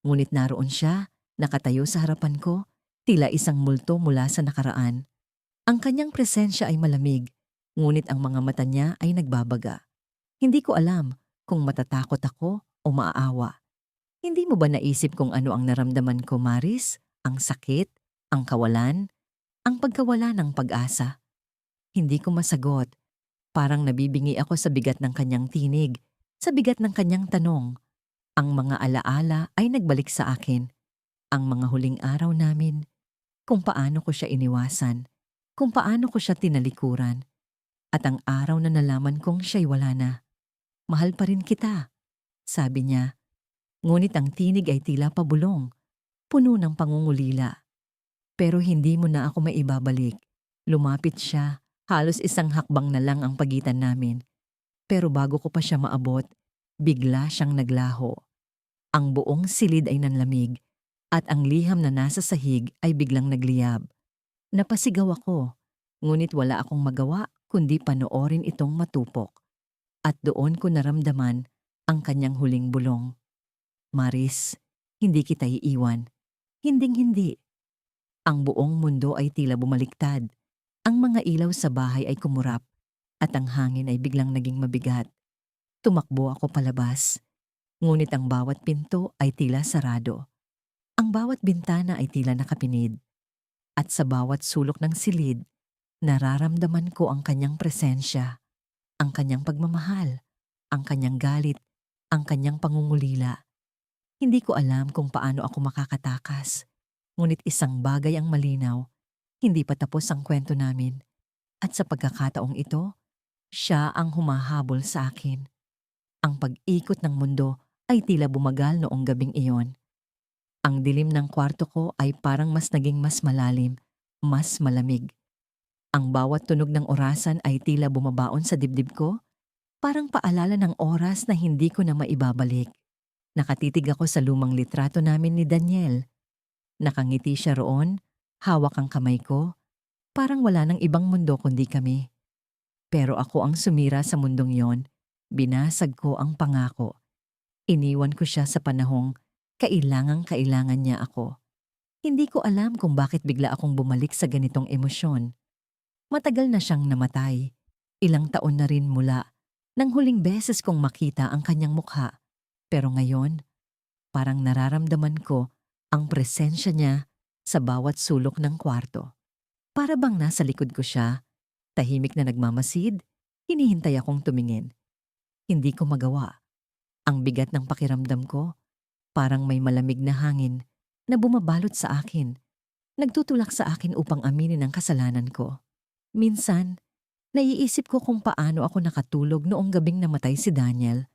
Ngunit naroon siya, nakatayo sa harapan ko, tila isang multo mula sa nakaraan. Ang kanyang presensya ay malamig, ngunit ang mga mata niya ay nagbabaga. Hindi ko alam kung matatakot ako o maaawa. Hindi mo ba naisip kung ano ang naramdaman ko, Maris? Ang sakit, ang kawalan, ang pagkawala ng pag-asa. Hindi ko masagot. Parang nabibingi ako sa bigat ng kanyang tinig, sa bigat ng kanyang tanong. Ang mga alaala ay nagbalik sa akin. Ang mga huling araw namin, kung paano ko siya iniwasan, kung paano ko siya tinalikuran. At ang araw na nalaman kong siya'y wala na. Mahal pa rin kita, sabi niya. Ngunit ang tinig ay tila pabulong, puno ng pangungulila. Pero hindi mo na ako maibabalik. Lumapit siya, halos isang hakbang na lang ang pagitan namin. Pero bago ko pa siya maabot, bigla siyang naglaho. Ang buong silid ay nanlamig, at ang liham na nasa sahig ay biglang nagliyab. Napasigaw ako, ngunit wala akong magawa kundi panoorin itong matupok. At doon ko naramdaman ang kanyang huling bulong. Maris, hindi kita iiwan. Hinding-hindi. Ang buong mundo ay tila bumaliktad. Ang mga ilaw sa bahay ay kumurap, at ang hangin ay biglang naging mabigat. Tumakbo ako palabas, ngunit ang bawat pinto ay tila sarado. Ang bawat bintana ay tila nakapinid. At sa bawat sulok ng silid, Nararamdaman ko ang kanyang presensya, ang kanyang pagmamahal, ang kanyang galit, ang kanyang pangungulila. Hindi ko alam kung paano ako makakatakas. Ngunit isang bagay ang malinaw, hindi pa tapos ang kwento namin. At sa pagkakataong ito, siya ang humahabol sa akin. Ang pag-ikot ng mundo ay tila bumagal noong gabing iyon. Ang dilim ng kwarto ko ay parang mas naging mas malalim, mas malamig. Ang bawat tunog ng orasan ay tila bumabaon sa dibdib ko, parang paalala ng oras na hindi ko na maibabalik. Nakatitig ako sa lumang litrato namin ni Daniel. Nakangiti siya roon, hawak ang kamay ko, parang wala nang ibang mundo kundi kami. Pero ako ang sumira sa mundong yon, binasag ko ang pangako. Iniwan ko siya sa panahong kailangang-kailangan niya ako. Hindi ko alam kung bakit bigla akong bumalik sa ganitong emosyon. Matagal na siyang namatay. Ilang taon na rin mula nang huling beses kong makita ang kanyang mukha. Pero ngayon, parang nararamdaman ko ang presensya niya sa bawat sulok ng kwarto. Para bang nasa likod ko siya, tahimik na nagmamasid, hinihintay akong tumingin. Hindi ko magawa. Ang bigat ng pakiramdam ko, parang may malamig na hangin na bumabalot sa akin, nagtutulak sa akin upang aminin ang kasalanan ko. Minsan, naiisip ko kung paano ako nakatulog noong gabing namatay si Daniel.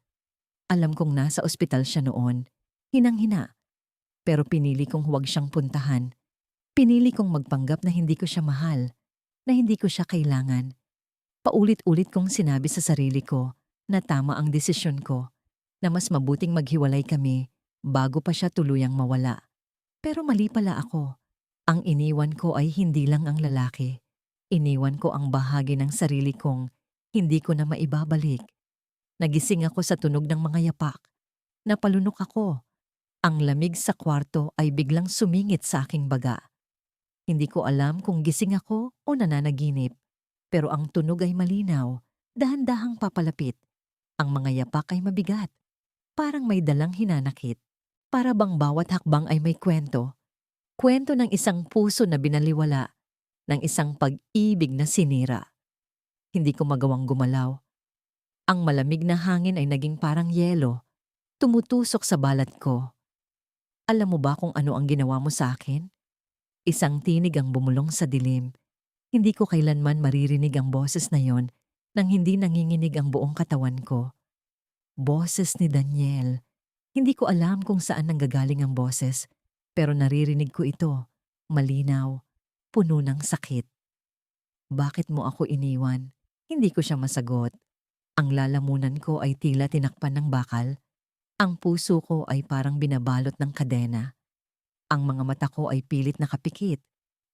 Alam kong nasa ospital siya noon, hinang-hina. Pero pinili kong huwag siyang puntahan. Pinili kong magpanggap na hindi ko siya mahal, na hindi ko siya kailangan. Paulit-ulit kong sinabi sa sarili ko na tama ang desisyon ko, na mas mabuting maghiwalay kami bago pa siya tuluyang mawala. Pero mali pala ako. Ang iniwan ko ay hindi lang ang lalaki. Iniwan ko ang bahagi ng sarili kong hindi ko na maibabalik. Nagising ako sa tunog ng mga yapak. Napalunok ako. Ang lamig sa kwarto ay biglang sumingit sa aking baga. Hindi ko alam kung gising ako o nananaginip. Pero ang tunog ay malinaw, dahan-dahang papalapit. Ang mga yapak ay mabigat. Parang may dalang hinanakit. Para bang bawat hakbang ay may kwento. Kwento ng isang puso na binaliwala, ng isang pag-ibig na sinira. Hindi ko magawang gumalaw. Ang malamig na hangin ay naging parang yelo, tumutusok sa balat ko. Alam mo ba kung ano ang ginawa mo sa akin? Isang tinig ang bumulong sa dilim. Hindi ko kailanman maririnig ang boses na yon nang hindi nanginginig ang buong katawan ko. Boses ni Daniel. Hindi ko alam kung saan nanggagaling ang boses, pero naririnig ko ito, malinaw, puno ng sakit. Bakit mo ako iniwan? Hindi ko siya masagot. Ang lalamunan ko ay tila tinakpan ng bakal. Ang puso ko ay parang binabalot ng kadena. Ang mga mata ko ay pilit nakapikit,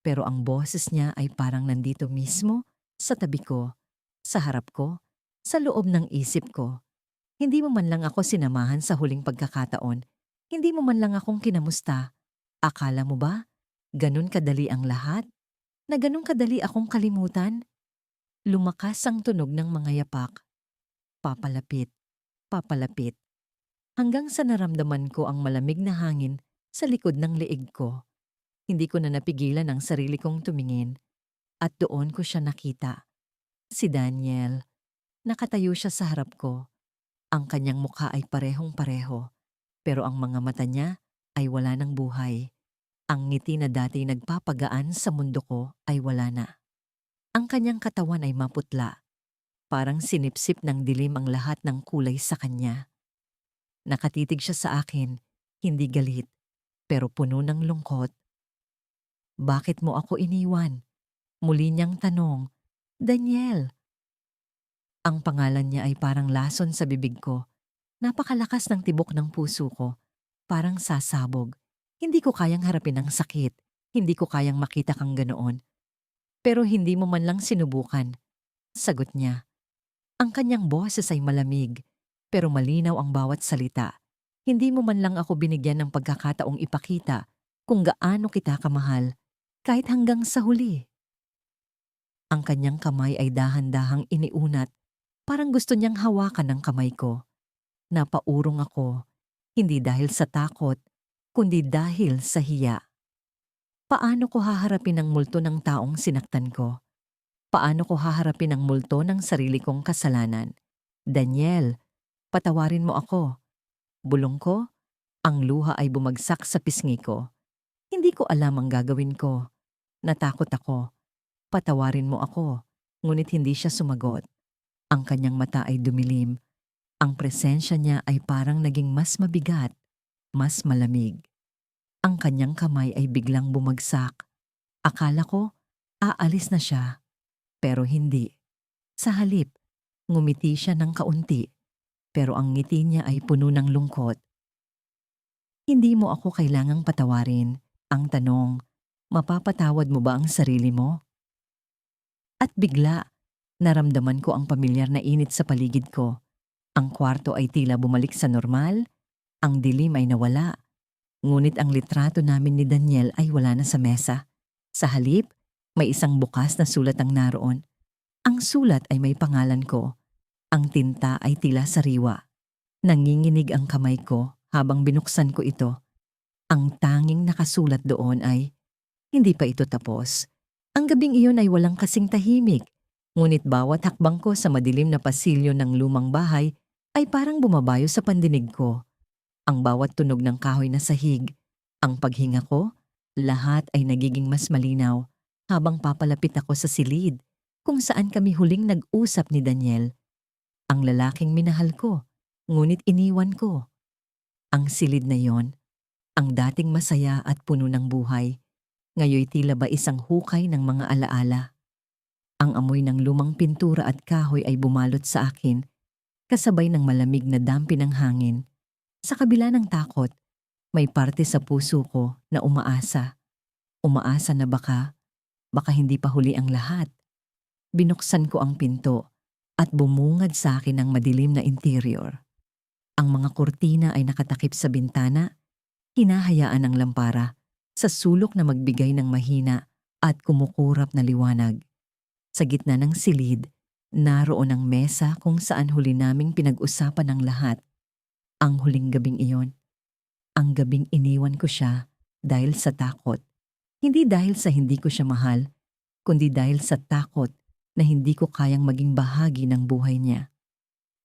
pero ang boses niya ay parang nandito mismo, sa tabi ko, sa harap ko, sa loob ng isip ko. Hindi mo man lang ako sinamahan sa huling pagkakataon. Hindi mo man lang akong kinamusta. Akala mo ba, ganun kadali ang lahat? Na ganun kadali akong kalimutan? Lumakas ang tunog ng mga yapak. Papalapit, papalapit. Hanggang sa naramdaman ko ang malamig na hangin sa likod ng leeg ko. Hindi ko na napigilan ang sarili kong tumingin. At doon ko siya nakita. Si Daniel. Nakatayo siya sa harap ko. Ang kanyang mukha ay parehong-pareho. Pero ang mga mata niya ay wala ng buhay. Ang ngiti na dati nagpapagaan sa mundo ko ay wala na. Ang kanyang katawan ay maputla. Parang sinipsip ng dilim ang lahat ng kulay sa kanya. Nakatitig siya sa akin, hindi galit, pero puno ng lungkot. Bakit mo ako iniwan? Muli niyang tanong. Daniel. Ang pangalan niya ay parang lason sa bibig ko. Napakalakas ng tibok ng puso ko. Parang sasabog. Hindi ko kayang harapin ang sakit. Hindi ko kayang makita kang ganoon. Pero hindi mo man lang sinubukan. Sagot niya. Ang kanyang boses ay malamig, pero malinaw ang bawat salita. Hindi mo man lang ako binigyan ng pagkakataong ipakita kung gaano kita kamahal, kahit hanggang sa huli. Ang kanyang kamay ay dahan-dahang iniunat, parang gusto niyang hawakan ang kamay ko. Napaurong ako, hindi dahil sa takot, kundi dahil sa hiya. Paano ko haharapin ang multo ng taong sinaktan ko? Paano ko haharapin ang multo ng sarili kong kasalanan? Daniel, patawarin mo ako. Bulong ko, ang luha ay bumagsak sa pisngi ko. Hindi ko alam ang gagawin ko. Natakot ako. Patawarin mo ako. Ngunit hindi siya sumagot. Ang kanyang mata ay dumilim. Ang presensya niya ay parang naging mas mabigat, mas malamig. Ang kanyang kamay ay biglang bumagsak. Akala ko, aalis na siya. Pero hindi. Sa halip, ngumiti siya ng kaunti. Pero ang ngiti niya ay puno ng lungkot. Hindi mo ako kailangang patawarin. Ang tanong, mapapatawad mo ba ang sarili mo? At bigla, naramdaman ko ang pamilyar na init sa paligid ko. Ang kwarto ay tila bumalik sa normal, ang dilim ay nawala. Ngunit ang litrato namin ni Daniel ay wala na sa mesa. Sa halip, may isang bukas na sulat ang naroon. Ang sulat ay may pangalan ko. Ang tinta ay tila sariwa. Nanginginig ang kamay ko habang binuksan ko ito. Ang tanging nakasulat doon ay, hindi pa ito tapos. Ang gabing iyon ay walang kasing tahimik. Ngunit bawat hakbang ko sa madilim na pasilyo ng lumang bahay ay parang bumabayo sa pandinig ko. Ang bawat tunog ng kahoy na sahig, ang paghinga ko, lahat ay nagiging mas malinaw habang papalapit ako sa silid kung saan kami huling nag-usap ni Daniel. Ang lalaking minahal ko, ngunit iniwan ko. Ang silid na yon, ang dating masaya at puno ng buhay, ngayoy tila ba isang hukay ng mga alaala. Ang amoy ng lumang pintura at kahoy ay bumalot sa akin, kasabay ng malamig na dampi ng hangin. Sa kabila ng takot, may parte sa puso ko na umaasa. Umaasa na baka hindi pa huli ang lahat. Binuksan ko ang pinto at bumungad sa akin ang madilim na interior. Ang mga kurtina ay nakatakip sa bintana, hinahayaan ng lampara sa sulok na magbigay ng mahina at kumukurap na liwanag. Sa gitna ng silid, naroon ang mesa kung saan huli naming pinag-usapan ang lahat. Ang huling gabing iyon. Ang gabing iniwan ko siya dahil sa takot. Hindi dahil sa hindi ko siya mahal, kundi dahil sa takot na hindi ko kayang maging bahagi ng buhay niya.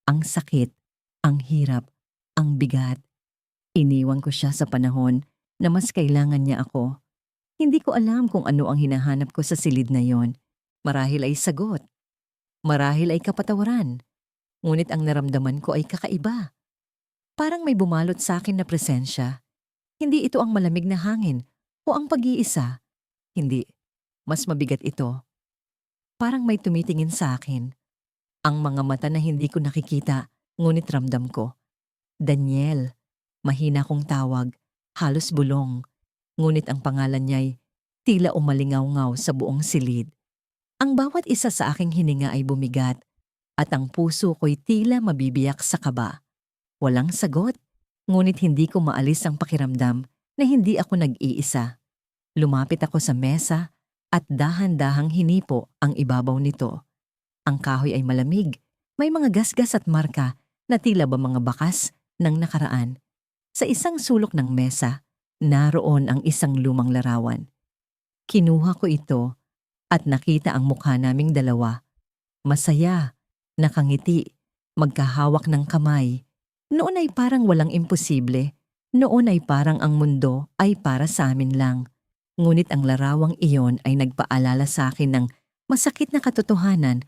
Ang sakit, ang hirap, ang bigat. Iniwan ko siya sa panahon na mas kailangan niya ako. Hindi ko alam kung ano ang hinahanap ko sa silid na yon. Marahil ay sagot. Marahil ay kapatawaran. Ngunit ang naramdaman ko ay kakaiba. Parang may bumalot sa akin na presensya. Hindi ito ang malamig na hangin o ang pag-iisa. Hindi. Mas mabigat ito. Parang may tumitingin sa akin. Ang mga mata na hindi ko nakikita, ngunit ramdam ko. Daniel. Mahina kong tawag, halos bulong. Ngunit ang pangalan niya'y tila umalingaw-ngaw sa buong silid. Ang bawat isa sa aking hininga ay bumigat at ang puso ko'y tila mabibiyak sa kaba. Walang sagot, ngunit hindi ko maalis ang pakiramdam na hindi ako nag-iisa. Lumapit ako sa mesa at dahan-dahang hinipo ang ibabaw nito. Ang kahoy ay malamig, may mga gasgas at marka na tila ba mga bakas ng nakaraan. Sa isang sulok ng mesa, naroon ang isang lumang larawan. Kinuha ko ito at nakita ang mukha naming dalawa. Masaya, nakangiti, magkahawak ng kamay. Noon ay parang walang imposible. Noon ay parang ang mundo ay para sa amin lang. Ngunit ang larawang iyon ay nagpaalala sa akin ng masakit na katotohanan.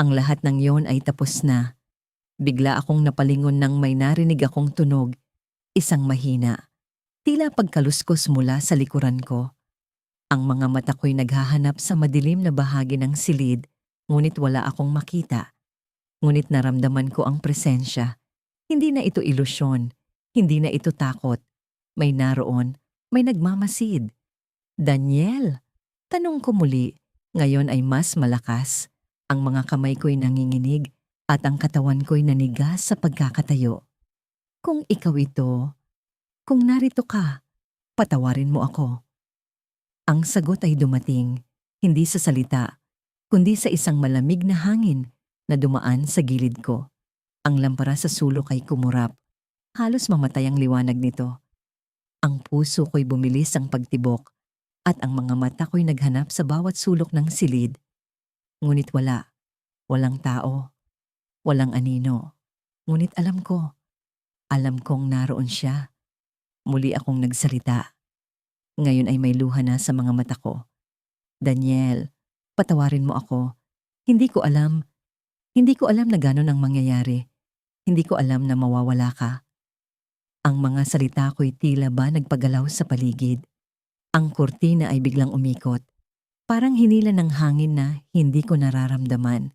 Ang lahat ng iyon ay tapos na. Bigla akong napalingon nang may narinig akong tunog. Isang mahina. Tila pagkaluskos mula sa likuran ko. Ang mga mata ko'y naghahanap sa madilim na bahagi ng silid, ngunit wala akong makita. Ngunit naramdaman ko ang presensya. Hindi na ito ilusyon, hindi na ito takot. May naroon, may nagmamasid. Daniel, tanong ko muli, ngayon ay mas malakas. Ang mga kamay ko'y nanginginig at ang katawan ko'y nanigas sa pagkakatayo. Kung ikaw ito, kung narito ka, patawarin mo ako. Ang sagot ay dumating, hindi sa salita, kundi sa isang malamig na hangin na dumaan sa gilid ko. Ang lampara sa sulok ay kumurap. Halos mamatay ang liwanag nito. Ang puso ko'y bumilis ang pagtibok at ang mga mata ko'y naghanap sa bawat sulok ng silid. Ngunit wala. Walang tao. Walang anino. Ngunit alam kong naroon siya. Muli akong nagsalita. Ngayon ay may luha na sa mga mata ko. Daniel, patawarin mo ako. Hindi ko alam. Hindi ko alam na gano'n ang mangyayari. Hindi ko alam na mawawala ka. Ang mga salita ko'y tila ba nagpagalaw sa paligid. Ang kurtina ay biglang umikot. Parang hinila ng hangin na hindi ko nararamdaman.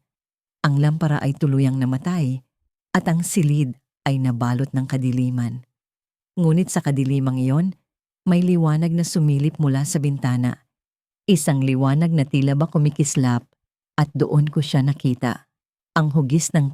Ang lampara ay tuluyang namatay at ang silid ay nabalot ng kadiliman. Ngunit sa kadilimang iyon, may liwanag na sumilip mula sa bintana. Isang liwanag na tila ba kumikislap at doon ko siya nakita. Ang hugis ng